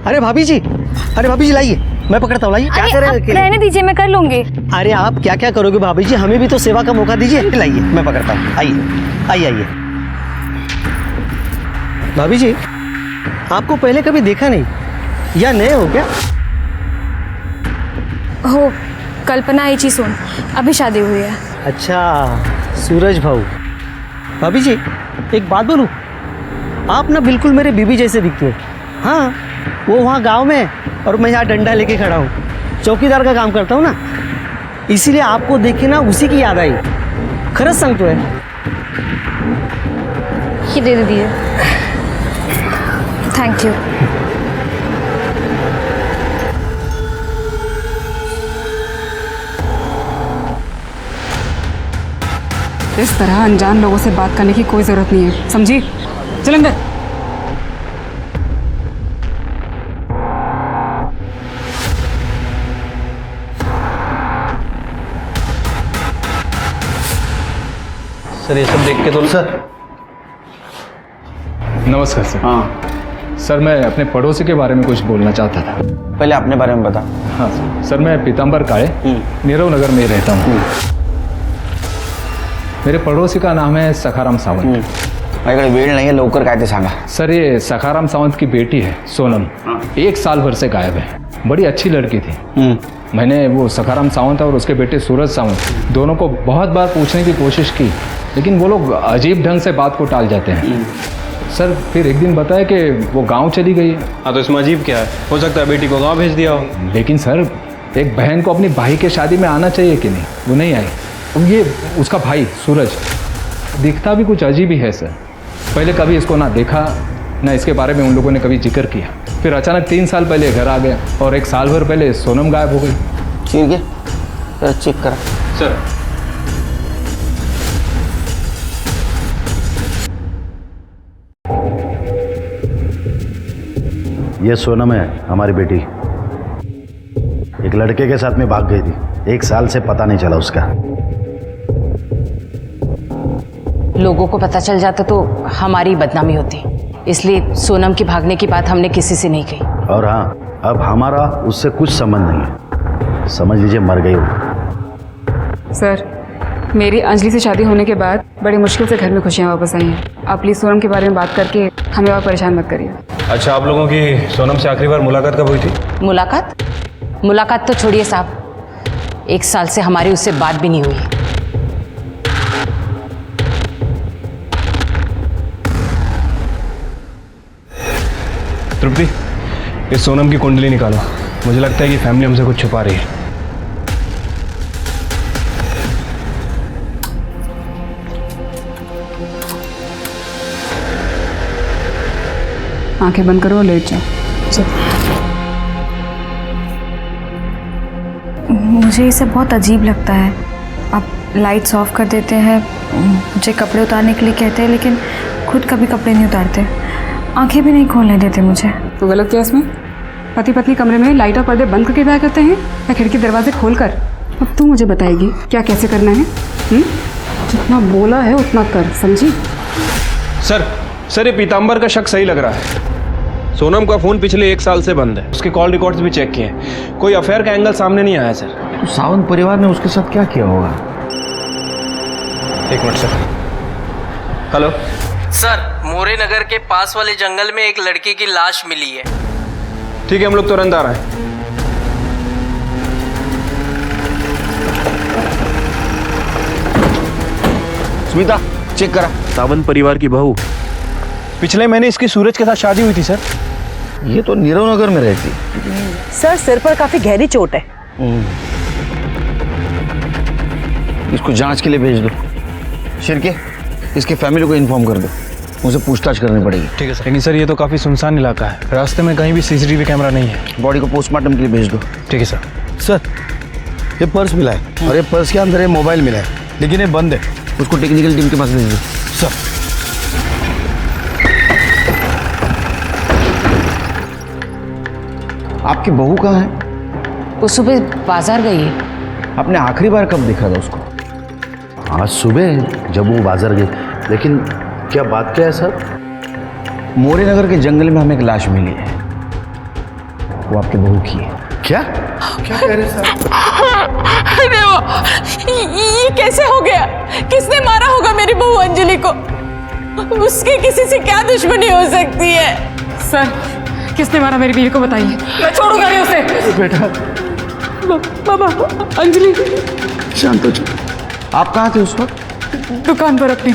अरे भाभी जी, लाइए, मैं पकड़ता हूँ, लाइए। क्या कर रहे हैं अकेले? रहने दीजिए, मैं कर लूंगी। अरे आप क्या क्या करोगे भाभी जी, हमें भी तो सेवा का मौका दीजिए। लाइए, मैं पकड़ता हूँ, आइए। भाभी जी, आपको पहले कभी देखा नहीं, या नए हो क्या? हो, कल्पना एची सोन, अभी शादी हुई है। अच्छा, सूरज भाऊ। भाभी जी, एक बात बोलूं, आप ना बिल्कुल मेरे बीबी जैसे दिखते हो। हाँ, वो वहाँ गांव में है और मैं यहाँ डंडा लेके खड़ा हूँ, चौकीदार का काम करता हूँ ना, इसीलिए आपको देखे ना उसी की याद आई। खरंच सांगतोय। ये दे दीजिए। Thank you. इस तरह अनजान लोगों से बात करने की कोई जरूरत नहीं है, समझी? चल अंदर। सर ये सब देख के तो सर। नमस्कार सर। हाँ सर, मैं अपने पड़ोसी के बारे में कुछ बोलना चाहता था। पहले अपने बारे में बता। हाँ सर, मैं पीताम्बर काळे, नीरव नगर में रहता हूँ। मेरे पड़ोसी का नाम है सखाराम सावंत। माझ्याकडे वेळ नाही आहे, लवकर काय ते सांगा। सर ये सखाराम सावंत की बेटी है सोनम, 1 साल भर से गायब है। बड़ी अच्छी लड़की थी। मैंने वो सखाराम सावंत और उसके बेटे सूरज सावंत दोनों को बहुत बार पूछने की कोशिश की, लेकिन वो लोग अजीब ढंग से बात को टाल जाते हैं। सर फिर एक दिन बताया कि वो गांव चली गई है। हाँ तो इसमें अजीब क्या है? हो सकता है बेटी को गांव भेज दिया हो। लेकिन सर एक बहन को अपनी भाई के शादी में आना चाहिए कि नहीं? वो नहीं आई। अब ये उसका भाई सूरज दिखता भी कुछ अजीब ही है सर। पहले कभी इसको ना देखा, ना इसके बारे में उन लोगों ने कभी जिक्र किया। फिर अचानक 3 साल पहले घर आ गया और 1 साल भर पहले सोनम गायब हो गई। ठीक है, चेक करा सर। ये सोनम है, हमारी बेटी। एक लड़के के साथ में भाग गई थी, 1 साल से पता नहीं चला उसका। लोगों को पता चल जाता तो हमारी बदनामी होती, इसलिए सोनम की भागने की बात हमने किसी से नहीं कही। और हाँ, अब हमारा उससे कुछ संबंध नहीं है, समझ लीजिए मर गई वो। सर, मेरी अंजलि से शादी होने के बाद बड़ी मुश्किल से घर में खुशियाँ वापस आई हैं। आप प्लीज़ सोनम के बारे में बात करके हमें और परेशान मत करिए। अच्छा, आप लोगों की सोनम से आखिरी बार मुलाकात कब हुई थी? मुलाकात तो छोड़िए साहब, 1 साल से हमारी उससे बात भी नहीं हुई। तृप्ति, इस सोनम की कुंडली निकालो। मुझे लगता है कि फैमिली हमसे कुछ छुपा रही है। आंखें बंद करो और लेट जाओ। मुझे ये सब बहुत अजीब लगता है। आप लाइट्स ऑफ कर देते हैं, मुझे कपड़े उतारने के लिए कहते हैं, लेकिन खुद कभी कपड़े नहीं उतारते, आंखें भी नहीं खोलने देते मुझे। तो गलत क्या इसमें? पति पत्नी कमरे में लाइट और पर्दे बंद करके बैठा करते हैं या खिड़की दरवाजे खोलकर? अब तू मुझे बताएगी क्या कैसे करना है? जितना बोला है उतना कर, समझी? सर ये पीताम्बर का शक सही लग रहा है। सोनम का फोन पिछले 1 साल से बंद है, उसके कॉल रिकॉर्ड्स भी चेक किए, कोई अफेयर का एंगल सामने नहीं आया सर। तो सावंत परिवार ने उसके साथ क्या किया होगा? 1 मिनट सर। हेलो सर, मोरे नगर के पास वाले जंगल में एक लड़की की लाश मिली है। ठीक है, हम लोग तुरंत आ रहे हैं। स्मिता, चेक करा। सावंत परिवार की बहू। पिछले महीने इसकी सूरज के साथ शादी हुई थी सर। ये तो नीरव नगर में रहती। सर, सिर पर काफी गहरी चोट है। इसको जांच के लिए भेज दो। शिरके, इसके फैमिली को इन्फॉर्म कर दो, मुझे पूछताछ करनी पड़ेगी। ठीक है सर। लेकिन सर ये तो काफ़ी सुनसान इलाका है, रास्ते में कहीं भी CCTV कैमरा नहीं है। बॉडी को पोस्टमार्टम के लिए भेज दो। ठीक है सर। सर, ये पर्स मिला है और ये पर्स के अंदर ये मोबाइल मिला है, लेकिन ये बंद है। उसको टेक्निकल टीम के पास भेज दो सर। आपकी बहू कहाँ है? वो सुबह बाजार गई है। आपने आखिरी बार कब देखा था उसको? आज सुबह जब वो बाजार गए। लेकिन क्या बात क्या है सर? मोरे नगर के जंगल में हमें एक लाश मिली है, वो आपके बहू की है। क्या क्या कह रहे सर? अरे ये कैसे हो गया? किसने मारा होगा मेरी बहू अंजलि को? उसकी किसी से क्या दुश्मनी हो सकती है? सर, किसने मारा मेरी बीवी को बताइए, मैं छोड़ूंगा नहीं उसे। बेटा बाबा, अंजलि। शांत हो जाओ। आप कहाँ थे उस वक्त? दुकान पर अपनी।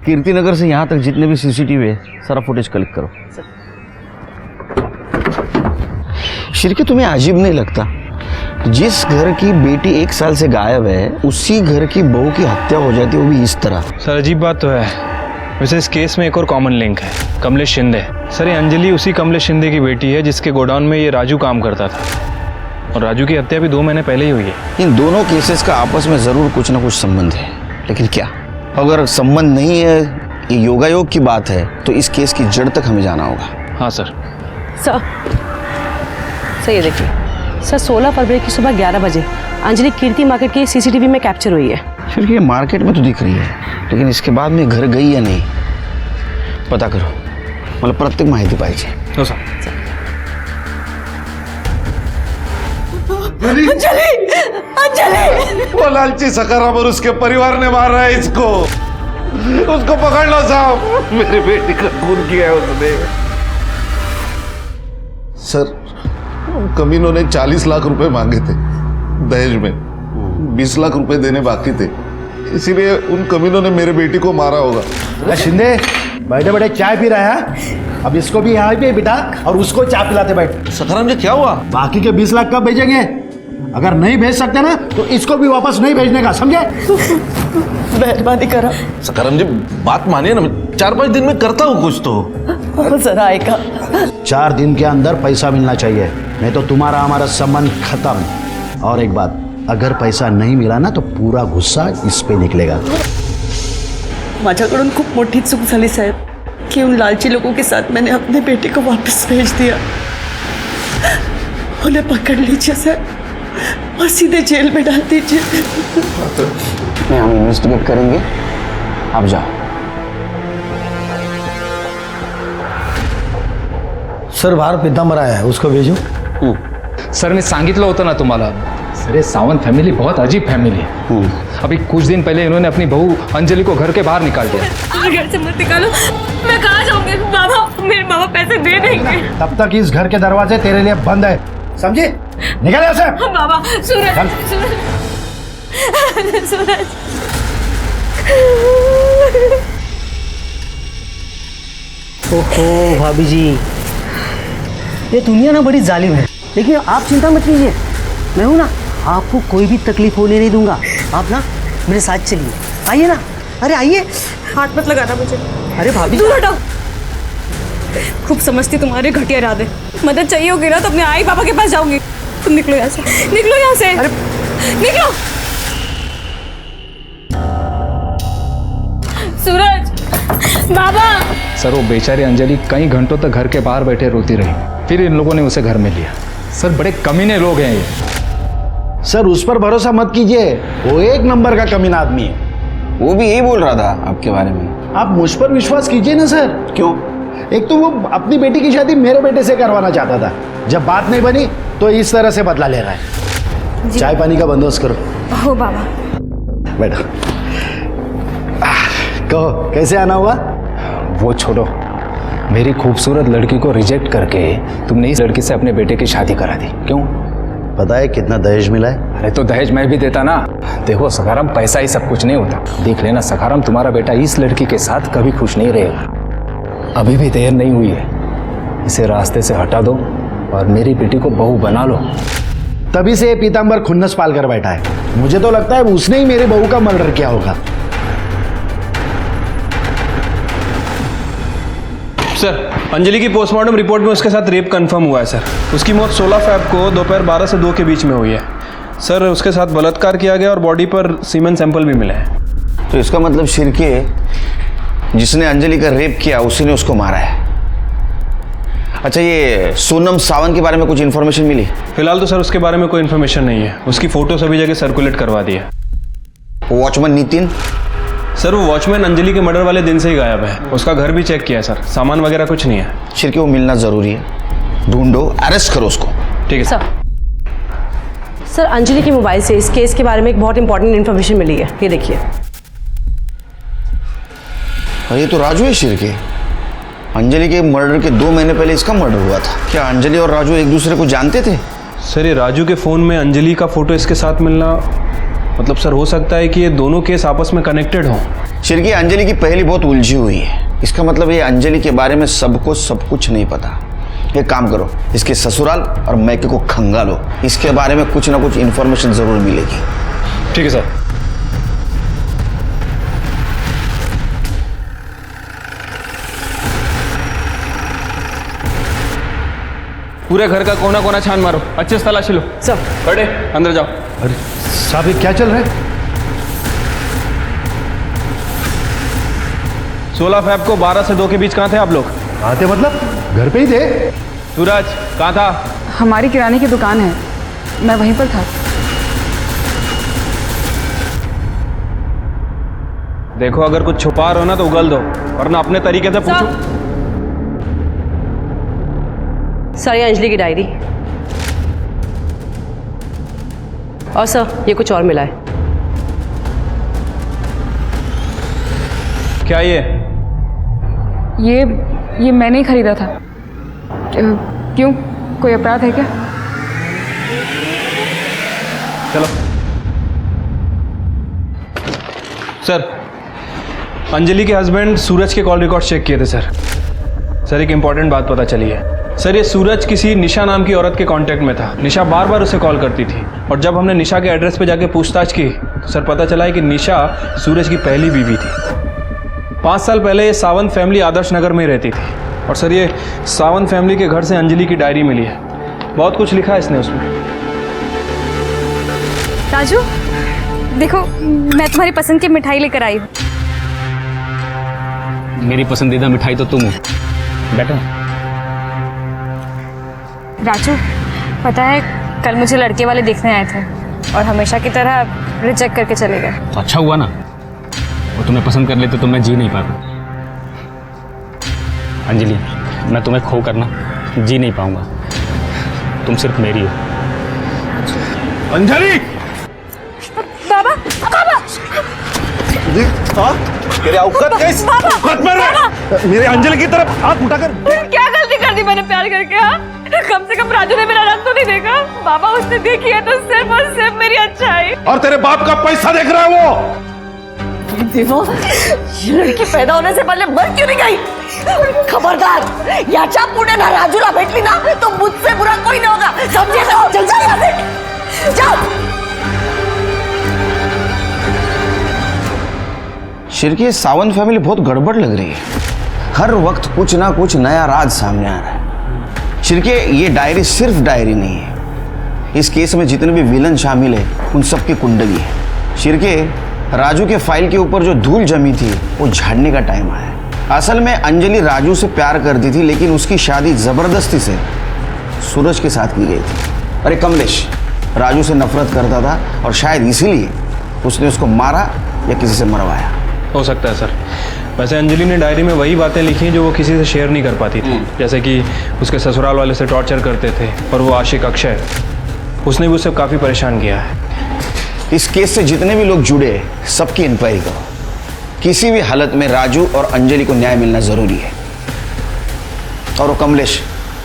कीर्ति नगर से यहाँ तक जितने भी सीसीटीवी है सारा फुटेज कलेक्ट करो। शिरके, तुम्हें अजीब नहीं लगता जिस घर की बेटी 1 साल से गायब है उसी घर की बहू की हत्या हो जाती है, वो भी इस तरह? सर अजीब बात तो है। वैसे इस केस में एक और कॉमन लिंक है, कमलेश शिंदे। सर ये अंजलि उसी कमलेश शिंदे की बेटी है जिसके गोडाउन में ये राजू काम करता था, और राजू की हत्या भी 2 महीने पहले ही हुई है। इन दोनों केसेस का आपस में जरूर कुछ ना कुछ संबंध है, लेकिन क्या? अगर संबंध नहीं है, ये योगायोग की बात है, तो इस केस की जड़ तक हमें जाना होगा। हाँ सर। सर ये देखिए सर, 16 फरवरी की सुबह 11 बजे अंजलि कीर्ति मार्केट की सीसीटीवी में कैप्चर हुई है। फिर ये मार्केट में तो दिख रही है, लेकिन इसके बाद में घर गई या नहीं पता करो, मतलब प्रत्येक माहिती पाहिजे। हो सर। अंजलि, अंजलि! वो लालची सखाराम और उसके परिवार ने मारा है इसको। उसको पकड़ लो साहब, मेरी बेटी का खून किया है उसने। सर कमीनों ने 40 लाख रुपए मांगे थे दहेज में, 20 लाख रुपए देने बाकी थे, इसीलिए उन कमीनों ने मेरे बेटी को मारा होगा। शिंदे बैठे बैठे चाय पी रहा है, अब इसको भी यहाँ पे बिठा और उसको चाय पिलाते बैठ। सखाराम जी क्या हुआ? बाकी के 20 लाख कब भेजेंगे? अगर नहीं भेज सकते ना तो इसको भी वापस नहीं भेजने का, समझे? मेहरबानी करा। सखाराम जी बात मानिए ना, 4-5 दिन में करता हूँ कुछ तो। जरा आएगा। 4 दिन के अंदर पैसा मिलना चाहिए, नहीं तो तुम्हारा हमारा संबंध खत्म। और एक बात, अगर पैसा नहीं मिला ना तो पूरा गुस्सा इस पे निकलेगा। माझ्याकडून खूप मोठी चूक झाली साहेब कि उन लालची लोगों के साथ मैंने अपने बेटे को वापस भेज दिया। उन्हें पकड़ लीजिए सर और सीधे जेल में डाल दीजिए। हम इन्वेस्टिगेट करेंगे, आप जाओ। सर बाहर पीतांबर आया है, उसको भेजू? सर मी सांगितलं होतं ना तुम्हाला, सर ये सावंत फैमिली बहुत अजीब फैमिली है। अभी कुछ दिन पहले इन्होंने अपनी बहू अंजलि को घर के बाहर निकाल दिया। घर से मत निकालो, मैं कहाँ जाऊंगी? बाबा, मेरे मामा पैसे दे देंगे। तब तक इस घर के दरवाजे तेरे लिए बंद है, समझे? निकल यहाँ से। बाबा, सूरज, सूरज, सूरज। ओहो भाभी जी, ये दुनिया ना बड़ी जालिम है, लेकिन आप चिंता मत कीजिए, मैं हूं ना, आपको कोई भी तकलीफ होने नहीं दूंगा। आप ना मेरे साथ चलिए, आइए ना। अरे आइए। हाथ मत लगाना मुझे। अरे भाभी दूर हटो। खूब समझती तुम्हारे घटिया इरादे। मदद चाहिए होगी ना तो अपने आई पापा के पास जाऊंगी। तुम निकलो यहाँ से, निकलो यहाँ से। अरे निकलो। सूरज, बाबा। सर वो बेचारी अंजलि कई घंटों तक घर के बाहर बैठे रोती रही, फिर इन लोगों ने उसे घर में लिया। सर बड़े कमीने लोग हैं ये। सर उस पर भरोसा मत कीजिए, वो 1 नंबर का कमीना आदमी है। वो भी यही बोल रहा था आपके बारे में। आप मुझ पर विश्वास कीजिए ना सर। क्यों? एक तो वो अपनी बेटी की शादी मेरे बेटे से करवाना चाहता था, जब बात नहीं बनी तो इस तरह से बदला ले रहा है। चाय पानी का बंदोबस्त करो। हो बाबा। बैठो। कहो कैसे आना हुआ? वो छोड़ो, मेरी खूबसूरत लड़की को रिजेक्ट करके तुमने इस लड़की से अपने बेटे की शादी करा दी, क्यों? पता है कितना दहेज मिला है? अरे तो दहेज मैं भी देता ना। देखो सखाराम, पैसा ही सब कुछ नहीं होता। देख लेना सखाराम, तुम्हारा बेटा इस लड़की के साथ कभी खुश नहीं रहेगा। अभी भी देर नहीं हुई है, इसे रास्ते से हटा दो और मेरी बेटी को बहू बना लो। तभी से पीतांबर खुन्नस पाल कर बैठा है। मुझे तो लगता है उसने ही मेरे बहू का मर्डर किया होगा। सर, अंजलि की पोस्टमार्टम रिपोर्ट में उसके साथ रेप कंफर्म हुआ है सर। उसकी मौत 16 फ़रवरी को दोपहर 12 से 2 के बीच में हुई है सर। उसके साथ बलात्कार किया गया और बॉडी पर सीमेन सैंपल भी मिले हैं। तो इसका मतलब शिर्के जिसने अंजलि का रेप किया उसी ने उसको मारा है। अच्छा, ये सोनम सावंत के बारे में कुछ इन्फॉर्मेशन मिली? फिलहाल तो सर उसके बारे में कोई इन्फॉर्मेशन नहीं है। उसकी फोटो सभी जगह सर्कुलेट करवा दी है। वॉचमैन नितिन? सर वो वॉचमैन अंजलि के मर्डर वाले दिन से ही गायब है। उसका घर भी चेक किया है सर, सामान वगैरह कुछ नहीं है। शिर्के वो मिलना जरूरी है, ढूंढो, अरेस्ट करो उसको। ठीक है सर। सर, अंजलि के मोबाइल से इस केस के बारे में एक बहुत इंपॉर्टेंट इन्फॉर्मेशन मिली है, ये देखिए। ये तो राजू है शिर्के। अंजलि के मर्डर के 2 महीने पहले इसका मर्डर हुआ था। क्या अंजलि और राजू एक दूसरे को जानते थे? सर ये राजू के फ़ोन में अंजलि का फोटो इसके साथ मिलना, मतलब सर हो सकता है कि ये दोनों केस आपस में कनेक्टेड हों। शिर्के, अंजलि की पहली बहुत उलझी हुई है। इसका मतलब ये अंजलि के बारे में सबको सब कुछ नहीं पता। एक काम करो, इसके ससुराल और मैके को खंगालो, इसके बारे में कुछ ना कुछ इन्फॉर्मेशन जरूर मिलेगी। ठीक है सर। पूरे घर का कोना कोना छान मारो, अच्छे से तलाशी लो। सब खड़े, अंदर जाओ। अरे साहब, ये क्या चल रहा है? 16 फ़रवरी को 12 से 2 के बीच कहाँ थे आप लोग? कहाँ थे मतलब? घर पे ही थे। सूरज कहाँ था? हमारी किराने की दुकान है, मैं वहीं पर था। देखो अगर कुछ छुपा रहे हो ना तो उगल दो, वरना अपने तरीके से पूछो। सर, ये अंजलि की डायरी। और सर ये कुछ और मिला है। क्या ये मैंने ही खरीदा था। क्यों, कोई अपराध है क्या? चलो सर, अंजलि के हस्बैंड सूरज के कॉल रिकॉर्ड चेक किए थे सर। सर एक इंपॉर्टेंट बात पता चली है सर। ये सूरज किसी निशा नाम की औरत के कांटेक्ट में था। निशा बार बार उसे कॉल करती थी और जब हमने निशा के एड्रेस पे जाके पूछताछ की तो सर पता चला है कि निशा सूरज की पहली बीवी थी। 5 साल पहले ये सावंत फैमिली आदर्श नगर में रहती थी और सर ये सावंत फैमिली के घर से अंजलि की डायरी मिली है। बहुत कुछ लिखा है इसने उसमें। राजू देखो, मैं तुम्हारी पसंद की मिठाई लेकर आई हूँ। मेरी पसंदीदा मिठाई तो तुम हो। बैठो। राजू, पता है कल मुझे लड़के वाले देखने आए थे और हमेशा की तरह रिजेक्ट करके चले गए। तो अच्छा हुआ ना, वो तुम्हें पसंद कर लेते तो मैं जी नहीं पाता। अंजलि, मैं तुम्हें खो कर ना जी नहीं पाऊंगा। तुम सिर्फ मेरी हो। अंजलि! बाबा, बाबा! तेरे औकात कैसे? औकात मार रहा है? मेरे अंजलि की तरफ हाथ उठाकर। क्या गलती कर दी मैंने प्यार करके? हाँ, कम से कम राजू ने मेरा रंग तो नहीं देखा। बाबा उसने देखी है तो सिर्फ और सिर्फ मेरी अच्छाई। और तेरे बाप का पैसा देख रहा है वो। देखो, ये लड़की पैदा होने से पहले मर क्यों नहीं गई? खबरदार, याच्या पुढे ना राजूला भेटली ना तो मुझसे बुरा कोई ना होगा, समझे ना? चल जा यहाँ से, जाओ। शिर्के, सावंत फैमिली बहुत गड़बड़ लग रही है। हर वक्त कुछ ना कुछ नया राज सामने आ रहा है। शिर्के, ये डायरी सिर्फ डायरी नहीं है। इस केस में जितने भी विलन शामिल है उन सबकी कुंडली है। शिर्के, राजू के फाइल के ऊपर जो धूल जमी थी वो झाड़ने का टाइम आया है। असल में अंजलि राजू से प्यार करती थी, लेकिन उसकी शादी जबरदस्ती से सूरज के साथ की गई थी। अरे कमलेश, राजू से नफरत करता था और शायद इसीलिए उसने उसको मारा या किसी से मरवाया। हो सकता है सर। वैसे अंजलि ने डायरी में वही बातें लिखी हैं जो वो किसी से शेयर नहीं कर पाती थी, जैसे कि उसके ससुराल वाले से टॉर्चर करते थे और वो आशिक अक्षय, उसने भी उसे काफ़ी परेशान किया है। इस केस से जितने भी लोग जुड़े हैं सबकी इंक्वायरी करो। किसी भी हालत में राजू और अंजलि को न्याय मिलना जरूरी है। और वो कमलेश,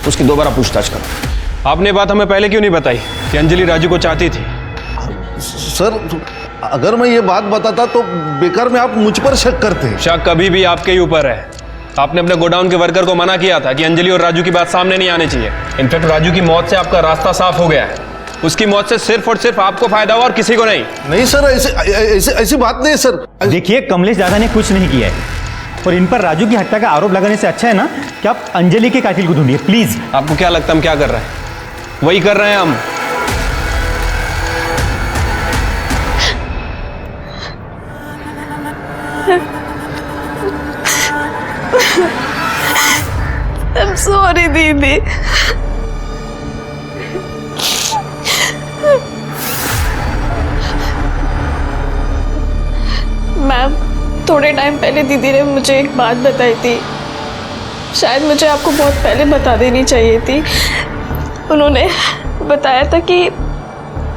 उसकी दोबारा पूछताछ करो। आपने बात हमें पहले क्यों नहीं बताई कि अंजलि राजू को चाहती थी? सर, अगर मैं ये बात बताता तो बेकार में आप मुझ पर शक करते। शक कभी भी आपके ही ऊपर है। आपने अपने गोडाउन के वर्कर को मना किया था कि अंजलि और राजू की बात सामने नहीं आनी चाहिए। इनफैक्ट राजू की मौत से आपका रास्ता साफ हो गया है। उसकी मौत से सिर्फ और सिर्फ आपको फायदा हुआ और किसी को नहीं। नहीं सर, ऐसी बात नहीं सर। देखिए, कमलेश दादा ने कुछ नहीं किया है। और इन पर राजू की हत्या का आरोप लगाने से अच्छा है ना कि आप अंजलि के कातिल को ढूंढिए प्लीज। आपको क्या लगता है हम क्या कर रहे हैं? वही कर रहे हैं हम। I'm sorry दीदी। मैम, थोड़े टाइम पहले दीदी ने मुझे एक बात बताई थी, शायद मुझे आपको बहुत पहले बता देनी चाहिए थी। उन्होंने बताया था कि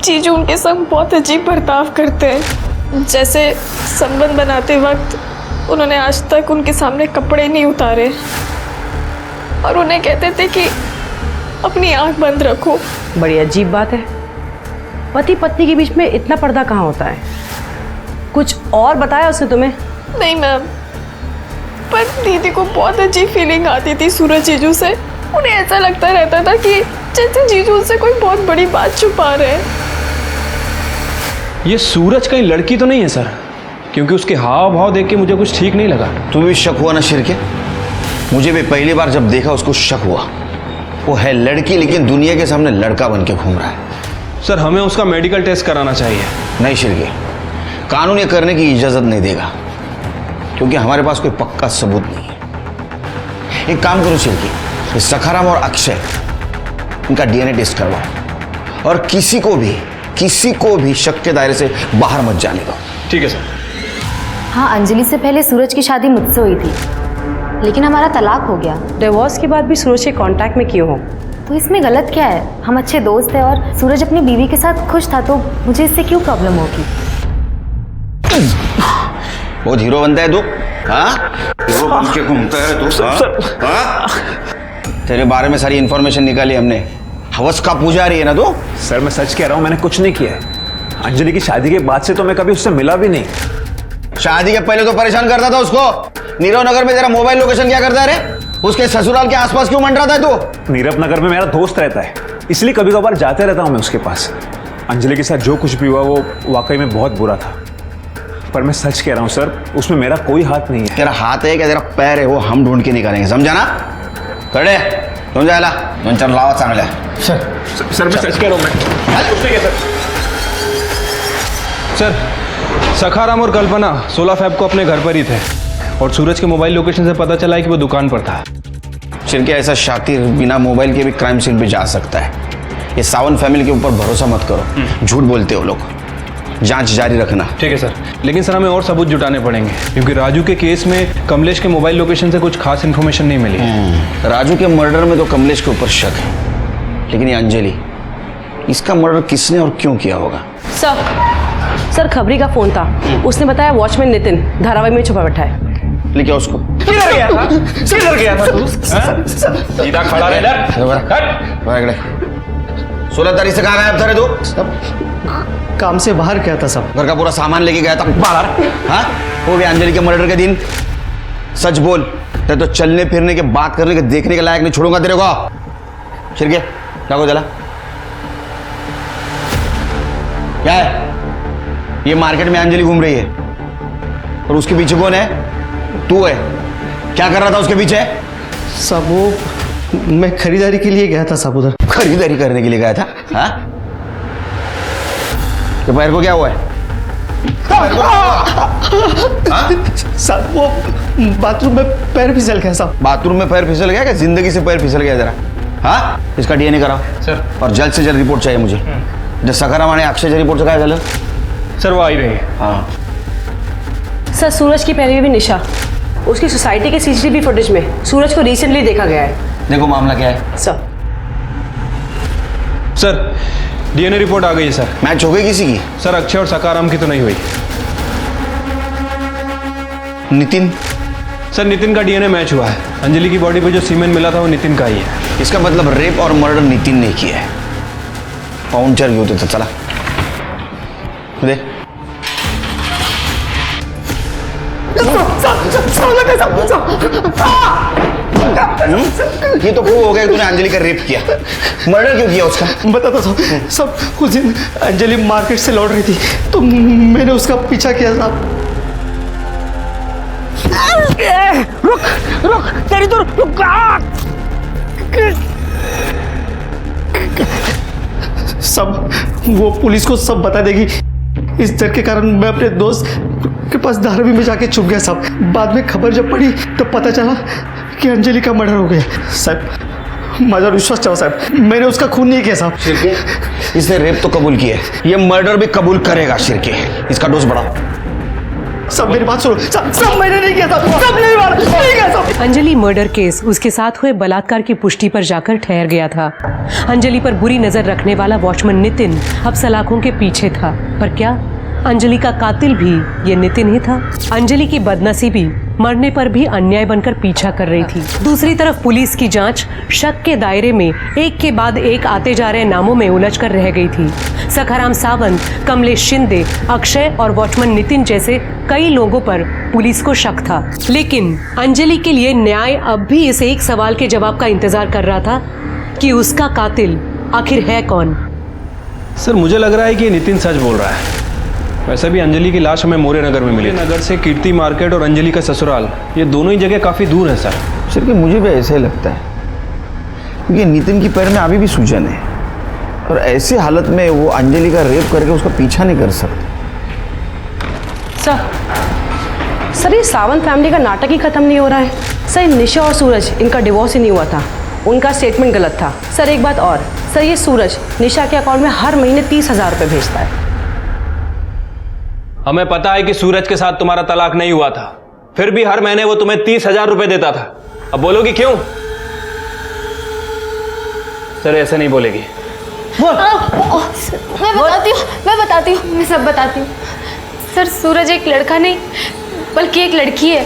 जीजू उनके संग बहुत अजीब बर्ताव करते हैं। जैसे संबंध बनाते वक्त उन्होंने आज तक उनके सामने कपड़े नहीं उतारे और उन्हें कहते थे कि अपनी आंख बंद रखो। बड़ी अजीब बात है, पति पत्नी के बीच में इतना पर्दा कहाँ होता है? कुछ और बताया उसने तुम्हें? नहीं मैम, पर दीदी को बहुत अजीब फीलिंग आती थी सूरज जीजू से। उन्हें ऐसा लगता रहता था कि जैसे जीजू उनसे कोई बहुत बड़ी बात छुपा रहे हैं। ये सूरज कहीं लड़की तो नहीं है सर? क्योंकि उसके हाव भाव देख के मुझे कुछ ठीक नहीं लगा। तुम्हें भी शक हुआ ना शिरके? मुझे भी पहली बार जब देखा उसको शक हुआ। वो है लड़की लेकिन दुनिया के सामने लड़का बन के घूम रहा है। सर हमें उसका मेडिकल टेस्ट कराना चाहिए। नहीं शिरके, कानून ये करने की इजाजत नहीं देगा क्योंकि हमारे पास कोई पक्का सबूत नहीं है। एक काम करो शिरके, सखाराम और अक्षय इनका डीएनए टेस्ट करवाओ और किसी को भी शक के दायरे से बाहर मत जाने दो। ठीक है सर। हाँ, अंजलि से पहले सूरज की शादी मुझसे हुई थी, लेकिन हमारा तलाक हो गया। डिवोर्स के बाद भी सूरज के कांटेक्ट में क्यों हो? तो इसमें गलत क्या है? हम अच्छे दोस्त हैं और सूरज अपनी बीवी के साथ खुश था, तो मुझे इससे क्यों प्रॉब्लम होगी? बहुत हीरो बनता है तू, हाँ? हीरो बन के घूमता है तू, हाँ? तेरे बारे में सारी इंफॉर्मेशन निकाली हमने। हवस का पुजारी है ना तू? सर मैं सच कह रहा हूँ, मैंने कुछ नहीं किया है। अंजलि की शादी के बाद से तो मैं कभी उससे मिला भी नहीं। शादी के पहले तो परेशान करता था उसको। नीरव नगर में तेरा मोबाइल लोकेशन क्या करता है रे? उसके ससुराल के आसपास क्यों मंडराता है तू? नीरव नगर में मेरा दोस्त रहता है, इसलिए कभी कभार जाते रहता हूँ मैं उसके पास। अंजलि के साथ जो कुछ भी हुआ वो वाकई में बहुत बुरा था, पर मैं सच कह रहा हूँ सर, उसमें मेरा कोई हाथ नहीं है। तेरा हाथ है क्या तेरा पैर है वो हम ढूंढ के निकालेंगे, समझा ना? खड़े तुम जायला दोन चार लावा चांगला है। सर मैं सच कह रहा हूँ। सर सखाराम और कल्पना 16 फेब को अपने घर पर ही थे और सूरज के मोबाइल लोकेशन से पता चला है कि वो दुकान पर था। शिरके ऐसा शातिर बिना मोबाइल के भी क्राइम सीन पे जा सकता है। ये सावन फैमिली के ऊपर भरोसा मत करो, झूठ बोलते हो लोग। जांच जारी रखना। ठीक है सर, लेकिन सर हमें और सबूत जुटाने पड़ेंगे क्योंकि राजू के केस में कमलेश के मोबाइल लोकेशन से कुछ खास इन्फॉर्मेशन नहीं मिली। राजू के मर्डर में तो कमलेश के ऊपर शक है, लेकिन ये अंजलि, इसका मर्डर किसने और क्यों किया होगा? सर खबरी का फोन था, उसने बताया वॉचमैन नितिन धारावाही में छुपा बैठा है। लेकिन उसको किधर गया था? किधर गया था तू? सीधा खड़ा रह इधर। 16 तारीख से कहाँ गायब था रे तू? काम से बाहर गया था सब। घर का पूरा सामान लेके गया था बाहर, हाँ? वो भी अंजलि के मर्डर के दिन। सच बोल, तेरे तो चलने फिरने के, बात करने के, देखने के लायक नहीं छोड़ूंगा तेरे को। शिरके लागो जला। क्या है ये? मार्केट में अंजलि घूम रही है और उसके पीछे कौन है? तू है। क्या कर रहा था उसके पीछे? सब वो मैं खरीदारी के लिए गया था सब उधर। खरीदारी करने के लिए गया था, हाँ? तो पैर को क्या हुआ है? सब वो बाथरूम में पैर फिसल गया साहब। बाथरूम में पैर फिसल गया क्या? जिंदगी से पैर फिसल गया जरा, हाँ? इसका डीएनए कराओ सर, और जल्द से जल्द रिपोर्ट चाहिए मुझे। जब सखाराम आणि अक्षय रिपोर्ट काय झालं? सर वो आई रही है। हाँ सर सूरज की पहले भी निशा, उसकी सोसाइटी के सीसीटीवी फुटेज में सूरज को रिसेंटली देखा गया है। देखो मामला क्या है सर डीएनए रिपोर्ट आ गई है सर। मैच हो गई किसी की? सर अक्षय और सखाराम की तो नहीं हुई। नितिन? सर नितिन का डीएनए मैच हुआ है। अंजलि की बॉडी पे जो सीमेंट मिला था वो नितिन का ही है। इसका मतलब रेप और मर्डर नितिन ने किया है। पाउंचर घेऊ तिथं, चला दे। ये तो प्रूव हो गया तूने अंजलि का रेप किया। मर्डर क्यों किया उसका? बताता सब उस दिन अंजलि मार्केट से लौट रही थी तो मैंने उसका पीछा किया साहब। रुक रुक, तेरी तो रुक। सब वो पुलिस को सब बता देगी। इस डर के कारण मैं अपने दोस्त के पास धारावी में जाके छुप गया साहब। बाद में खबर जब पड़ी तो पता चला कि अंजलि का मर्डर हो गया। साहब मुझे विश्वास चलो साहब, मैंने उसका खून नहीं किया साहब। शिरके, इसने रेप तो कबूल किया है, ये मर्डर भी कबूल करेगा। शिरके, इसका डोज बढ़ाओ। सब मेरी बात सुनो, सब मैंने नहीं किया साहब, सब नहीं मारा, नहीं किया साहब। अंजलि मर्डर केस उसके साथ हुए बलात्कार की पुष्टि पर जाकर ठहर गया था। अंजलि पर बुरी नजर रखने वाला वॉचमैन नितिन अब सलाखों के पीछे था। पर क्या अंजलि का कातिल भी ये नितिन ही था? अंजलि की बदनसीबी मरने पर भी अन्याय बनकर पीछा कर रही थी। दूसरी तरफ पुलिस की जांच शक के दायरे में एक के बाद एक आते जा रहे नामों में उलझकर रह गई थी। सखाराम सावंत, कमलेश शिंदे, अक्षय और वॉचमैन नितिन जैसे कई लोगों पर पुलिस को शक था। लेकिन अंजलि के लिए न्याय अब भी इस एक सवाल के जवाब का इंतजार कर रहा था कि उसका कातिल आखिर है कौन। सर मुझे लग रहा है कि ये नितिन सच बोल रहा है। वैसे भी अंजलि की लाश हमें मोरे नगर में मिली। नगर से कीर्ति मार्केट और अंजलि का ससुराल, ये दोनों ही जगह काफ़ी दूर है सर। शिरके, मुझे भी ऐसे ही लगता है, क्योंकि नितिन की पैर में अभी भी सूजन है और ऐसी हालत में वो अंजलि का रेप करके उसका पीछा नहीं कर सकते। सर ये सावंत फैमिली का नाटक ही खत्म नहीं हो रहा है। सर निशा और सूरज, इनका डिवोर्स ही नहीं हुआ था, उनका स्टेटमेंट गलत था। सर एक बात और, सर ये सूरज निशा के अकाउंट में हर महीने 30,000 रुपये भेजता है। हमें पता है कि सूरज के साथ तुम्हारा तलाक नहीं हुआ था, फिर भी हर महीने वो तुम्हें 30,000 रुपए देता था। अब बोलोगी क्यों? सर ऐसे नहीं बोलेगी। मैं बताती हूँ, मैं सब बताती हूँ। सर सूरज एक लड़का नहीं बल्कि एक लड़की है।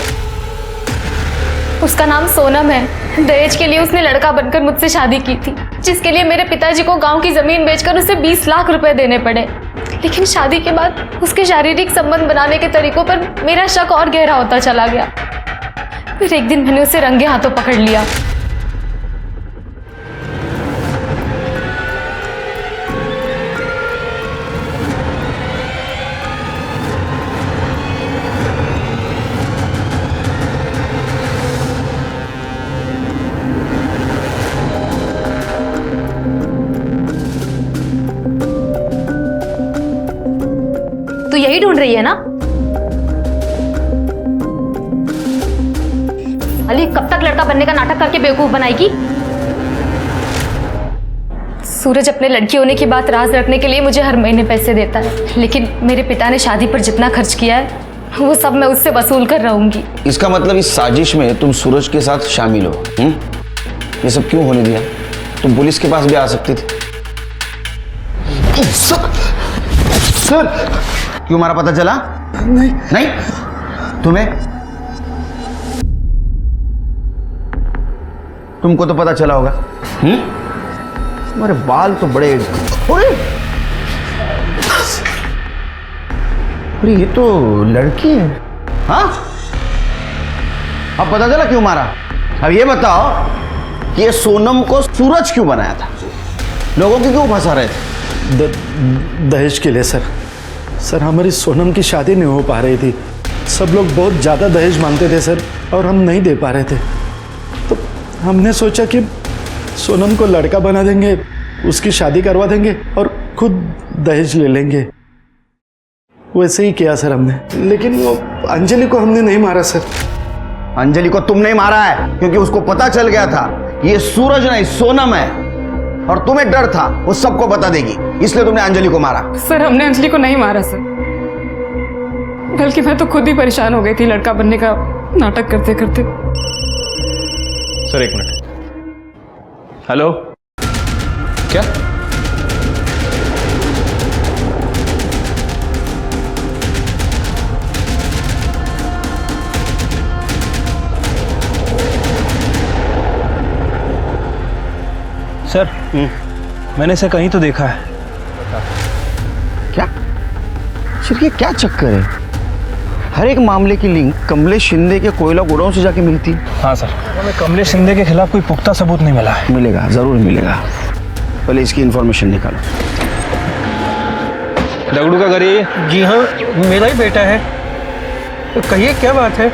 उसका नाम सोनम है। दहेज के लिए उसने लड़का बनकर मुझसे शादी की थी, जिसके लिए मेरे पिताजी को गांव की जमीन बेचकर उसे 20 लाख रुपए देने पड़े। लेकिन शादी के बाद उसके शारीरिक संबंध बनाने के तरीकों पर मेरा शक और गहरा होता चला गया। फिर एक दिन मैंने उसे रंगे हाथों पकड़ लिया। तू यही ढूंढ रही है ना? अली कब तक लड़का बनने का नाटक करके बेवकूफ बनाएगी? सूरज अपने लड़की होने की बात राज रखने के लिए मुझे हर महीने पैसे देता है, लेकिन मेरे पिता ने शादी पर जितना खर्च किया है वो सब मैं उससे वसूल कर रहूंगी। इसका मतलब इस साजिश में तुम सूरज के साथ शामिल हो? ये सब क्यों होने दिया? तुम पुलिस के पास भी आ सकती थी। सर क्यों मारा पता चला? नहीं तुम्हें? तुमको तो पता चला होगा। तुम्हारे बाल तो बड़े। अरे ये तो लड़की है। हाँ अब पता चला क्यों मारा? अब ये बताओ कि ये सोनम को सूरज क्यों बनाया था? लोगों की क्यों फंसा रहे थे? दहेज के लिए सर। सर हमारी सोनम की शादी नहीं हो पा रही थी, सब लोग बहुत ज़्यादा दहेज मांगते थे सर, और हम नहीं दे पा रहे थे। तो हमने सोचा कि सोनम को लड़का बना देंगे, उसकी शादी करवा देंगे और खुद दहेज ले लेंगे। वैसे ही किया सर हमने, लेकिन वो अंजलि को हमने नहीं मारा सर। अंजलि को तुम नहीं मारा है क्योंकि उसको पता चल गया था ये सूरज नहीं सोनम है, और तुम्हें डर था वो सबको बता देगी, इसलिए तुमने अंजलि को मारा। सर हमने अंजलि को नहीं मारा सर, बल्कि मैं तो खुद ही परेशान हो गई थी लड़का बनने का नाटक करते करते। सर एक मिनट। हेलो, क्या? सर मैंने इसे कहीं तो देखा है। क्या सिर्फ ये क्या चक्कर है? हर एक मामले की लिंक कमलेश शिंदे के कोयला गोडाउन से जाके मिलती। हाँ सर, हमें कमलेश शिंदे के खिलाफ कोई पुख्ता सबूत नहीं मिला है। मिलेगा, जरूर मिलेगा। पहले इसकी इंफॉर्मेशन निकालो। दगड़ू का घर ये? जी हाँ, मेरा ही बेटा है। तो कहिए क्या बात है?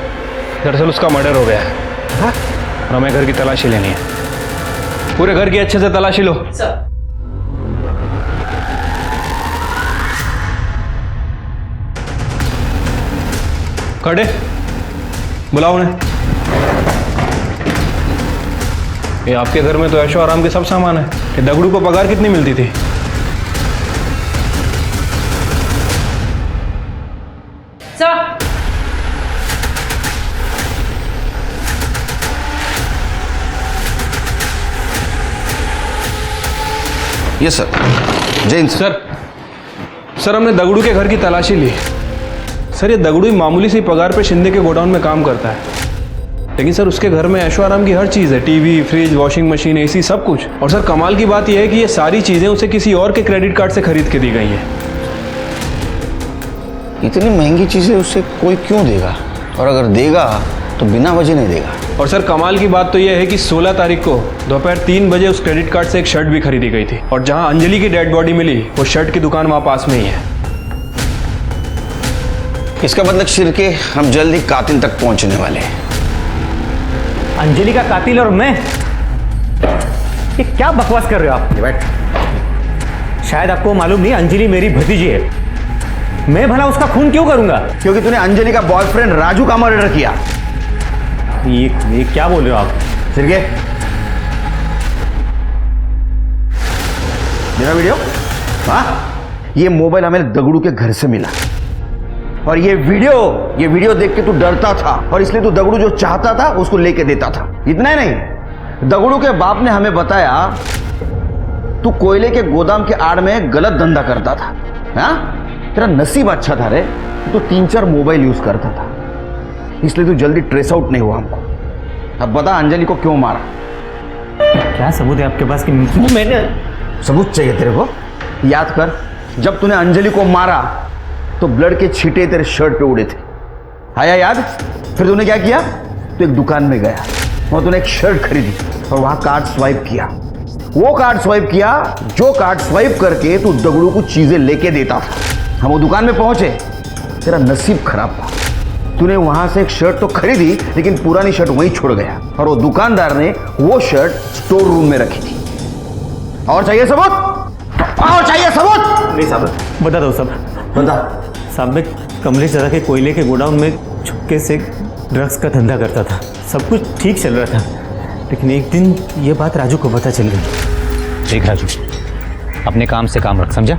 दरअसल उसका मर्डर हो गया है और हमें घर की तलाशी लेनी है। पूरे घर की अच्छे से तलाशी लो। खड़े बुलाओ उन्हें। ये आपके घर में तो ऐशो आराम के सब सामान है। ये दगड़ू को पगार कितनी मिलती थी? Yes sir. जैन सर हमने दगड़ू के घर की तलाशी ली। सर ये दगड़ू मामूली सी पगार पे शिंदे के गोडाउन में काम करता है, लेकिन सर उसके घर में ऐशो आराम की हर चीज़ है, TV, fridge, washing machine, AC, सब कुछ। और सर कमाल की बात यह है कि ये सारी चीज़ें उसे किसी और के क्रेडिट कार्ड से खरीद के दी गई हैं। इतनी महंगी चीज़ें उससे कोई क्यों देगा, और अगर देगा तो बिना वजह नहीं देगा। और सर कमाल की बात तो यह है कि 16 तारीख को दोपहर 3 बजे उस क्रेडिट कार्ड से एक शर्ट भी खरीदी गई थी, और जहां अंजलि की डेड बॉडी मिली वो शर्ट की दुकान वहां पास में ही है। इसका मतलब छिड़के हम जल्द ही कातिल तक पहुंचने वाले हैं। अंजलि का कातिल और मैं? ये क्या बकवास कर रहे हो आप? बैठ। शायद आपको मालूम नहीं, अंजलि मेरी भतीजी है। मैं भला उसका खून क्यों करूंगा? क्योंकि तूने अंजलि का बॉयफ्रेंड राजू का मर्डर किया। ये क्या बोल रहे हो आप? छिड़के मेरा वीडियो। हाँ, ये मोबाइल हमें दगड़ू के घर से मिला, और ये वीडियो देख के तू डरता था, और इसलिए तू दगड़ू जो चाहता था उसको लेके देता था। इतना ही नहीं, दगड़ू के बाप ने हमें बताया तू कोयले के गोदाम के आड़ में गलत धंधा करता था। हाँ, तेरा नसीब अच्छा था रे, तू 3-4 मोबाइल यूज करता था, इसलिए तू जल्दी ट्रेस आउट नहीं हुआ हमको। अब बता अंजलि को क्यों मारा? क्या सबूत है आपके पास कि मैंने? सबूत चाहिए तेरे को? याद कर, जब तूने अंजलि को मारा तो ब्लड के छींटे तेरे शर्ट पे उड़े थे। आया याद? फिर तूने क्या किया? तू एक दुकान में गया, वहां तूने एक शर्ट खरीदी और वहां कार्ड स्वाइप किया। वो कार्ड स्वाइप किया जो कार्ड स्वाइप करके तू दगड़ू को चीजें लेके देता था। हम वो दुकान में पहुंचे, तेरा नसीब खराब था। तूने वहां से एक शर्ट तो खरीदी, लेकिन पुरानी शर्ट वहीं छोड़ गया, और वो दुकानदार ने वो शर्ट स्टोर रूम में रखी थी। और चाहिए सबूत? और चाहिए सबूत? नहीं साहब, बता दो सब। बता। साहब, मैं कमलेश दादा के कोयले के गोडाउन में चुपके से ड्रग्स का धंधा करता था। सब कुछ ठीक चल रहा था, लेकिन एक दिन ये बात राजू को पता चल गई। देख राजू, अपने काम से काम रख, समझा?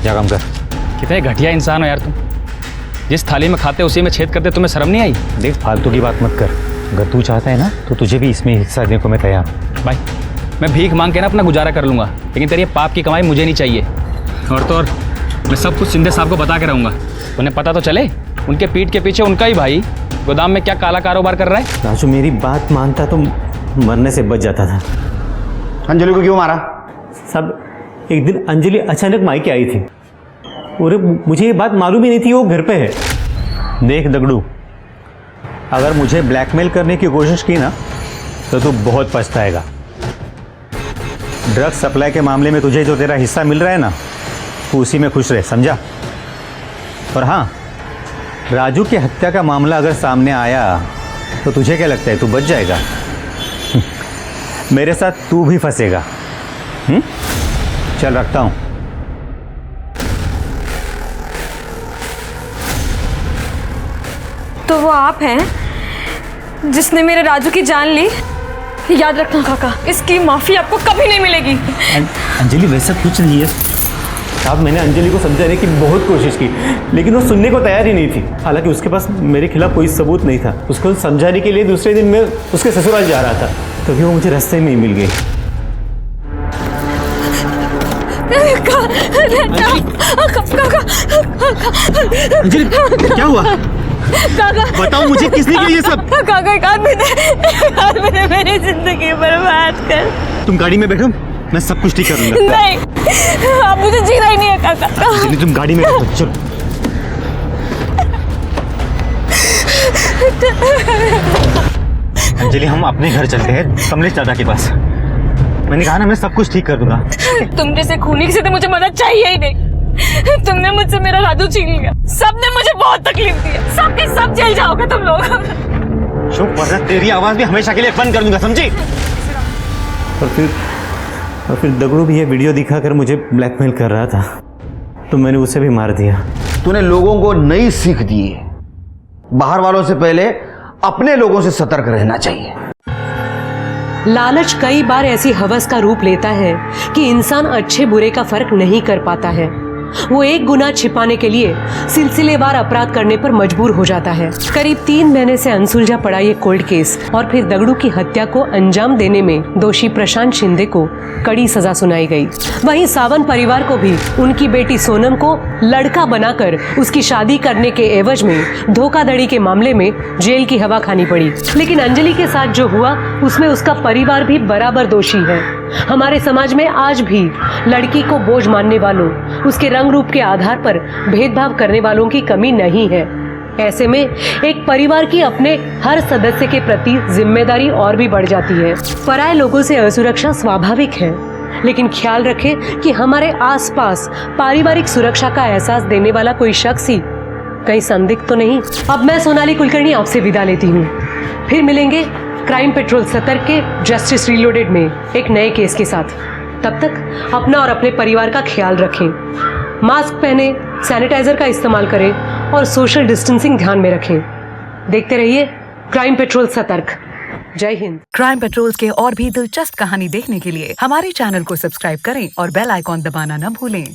जा काम कर। कितने घटिया इंसान हो यार तुम। जिस थाली में खाते उसी में छेद करते, तुम्हें शर्म नहीं आई? देख, फालतू की बात मत कर। अगर तू चाहता है ना तो तुझे भी इसमें हिस्सा देने को मैं तैयार हूँ। भाई, मैं भीख मांग के ना अपना गुजारा कर लूँगा, लेकिन तेरी पाप की कमाई मुझे नहीं चाहिए। और तो और मैं सब कुछ शिंदे साहब को बता के रहूँगा। उन्हें पता तो चले उनके पीठ के पीछे उनका ही भाई गोदाम में क्या काला कारोबार कर रहा है। राजू, मेरी बात मानता तो मरने से बच जाता था। अंजलि को क्यों मारा? सब एक दिन अंजलि अचानक मायके आई थी, और मुझे ये बात मालूम ही नहीं थी वो घर पे है। देख दगड़ू, अगर मुझे ब्लैकमेल करने की कोशिश की ना तो तू बहुत पछताएगा। ड्रग्स सप्लाई के मामले में तुझे जो तेरा हिस्सा मिल रहा है ना, तू उसी में खुश रहे, समझा? और हाँ, राजू की हत्या का मामला अगर सामने आया तो तुझे क्या लगता है तू बच जाएगा? मेरे साथ तू भी फंसेगा। चल रखता हूँ। तो वो आप हैं जिसने मेरे राजू की जान ली? याद रखना काका, इसकी माफ़ी आपको कभी नहीं मिलेगी। अंजलि, वैसा कुछ नहीं है साहब। मैंने अंजलि को समझाने की बहुत कोशिश की, लेकिन वो सुनने को तैयार ही नहीं थी। हालांकि उसके पास मेरे खिलाफ कोई सबूत नहीं था। उसको समझाने के लिए दूसरे दिन मैं उसके ससुराल जा रहा था, तभी वो मुझे रास्ते में ही मिल गई। अंजलि, क्या हुआ? काका, बताओ मुझे, किसने किया ये सब? काका, एक आदमी ने मेरी जिंदगी बर्बाद कर। तुम गाड़ी में बैठो, मैं सब कुछ ठीक कर लूंगा। नहीं, आप मुझे जीना ही नहीं है काका। अंजलि, तुम गाड़ी में बैठो, चलो। अंजलि, हम अपने घर चलते हैं, कमलेश दादा के पास। मैंने कहा ना, मैं सब कुछ ठीक कर दूंगा। तुम जैसे खूनी से तो मुझे मदद चाहिए ही नहीं। तुमने मुझसे मेरा राजू छीन लिया। सबने मुझे बहुत तकलीफ दी है। सब के सब जेल जाओगे तुम लोग। चुप वरना तेरी आवाज भी हमेशा के लिए बंद कर दूंगा, समझी? और फिर दगड़ू भी ये वीडियो दिखाकर मुझे ब्लैकमेल कर रहा था, तो मैंने उसे भी मार दिया। तूने लोगों को नई सीख दी है। बाहर वालों से पहले अपने लोगों से सतर्क रहना चाहिए। लालच कई बार ऐसी हवस का रूप लेता है कि इंसान अच्छे बुरे का फर्क नहीं कर पाता है। वो एक गुनाह छिपाने के लिए सिलसिलेवार अपराध करने पर मजबूर हो जाता है। करीब 3 महीने से अनसुलझा पड़ा ये कोल्ड केस और फिर दगड़ू की हत्या को अंजाम देने में दोषी प्रशांत शिंदे को कड़ी सजा सुनाई गई। वहीं सावंत परिवार को भी उनकी बेटी सोनम को लड़का बनाकर उसकी शादी करने के एवज में धोखाधड़ी के मामले में जेल की हवा खानी पड़ी। लेकिन अंजलि के साथ जो हुआ उसमें उसका परिवार भी बराबर दोषी है। हमारे समाज में आज भी लड़की को बोझ मानने वालों, उसके रंग रूप के आधार पर भेदभाव करने वालों की कमी नहीं है। ऐसे में एक परिवार की अपने हर सदस्य के प्रति जिम्मेदारी और भी बढ़ जाती है। पराये लोगों से असुरक्षा स्वाभाविक है, लेकिन ख्याल रखें कि हमारे आसपास पारिवारिक सुरक्षा का एहसास देने वाला कोई शख्स ही कहीं संदिग्ध तो नहीं। अब मैं सोनाली कुलकर्णी आपसे विदा लेती हूँ। फिर मिलेंगे क्राइम पेट्रोल सतर्क के जस्टिस रीलोडेड में एक नए केस के साथ। तब तक अपना और अपने परिवार का ख्याल रखें, मास्क पहने, सैनिटाइजर का इस्तेमाल करें और सोशल डिस्टेंसिंग ध्यान में रखें। देखते रहिए क्राइम पेट्रोल सतर्क। जय हिंद। क्राइम पेट्रोल के और भी दिलचस्प कहानी देखने के लिए हमारे चैनल को सब्सक्राइब करें और बेल आइकॉन दबाना न भूलें।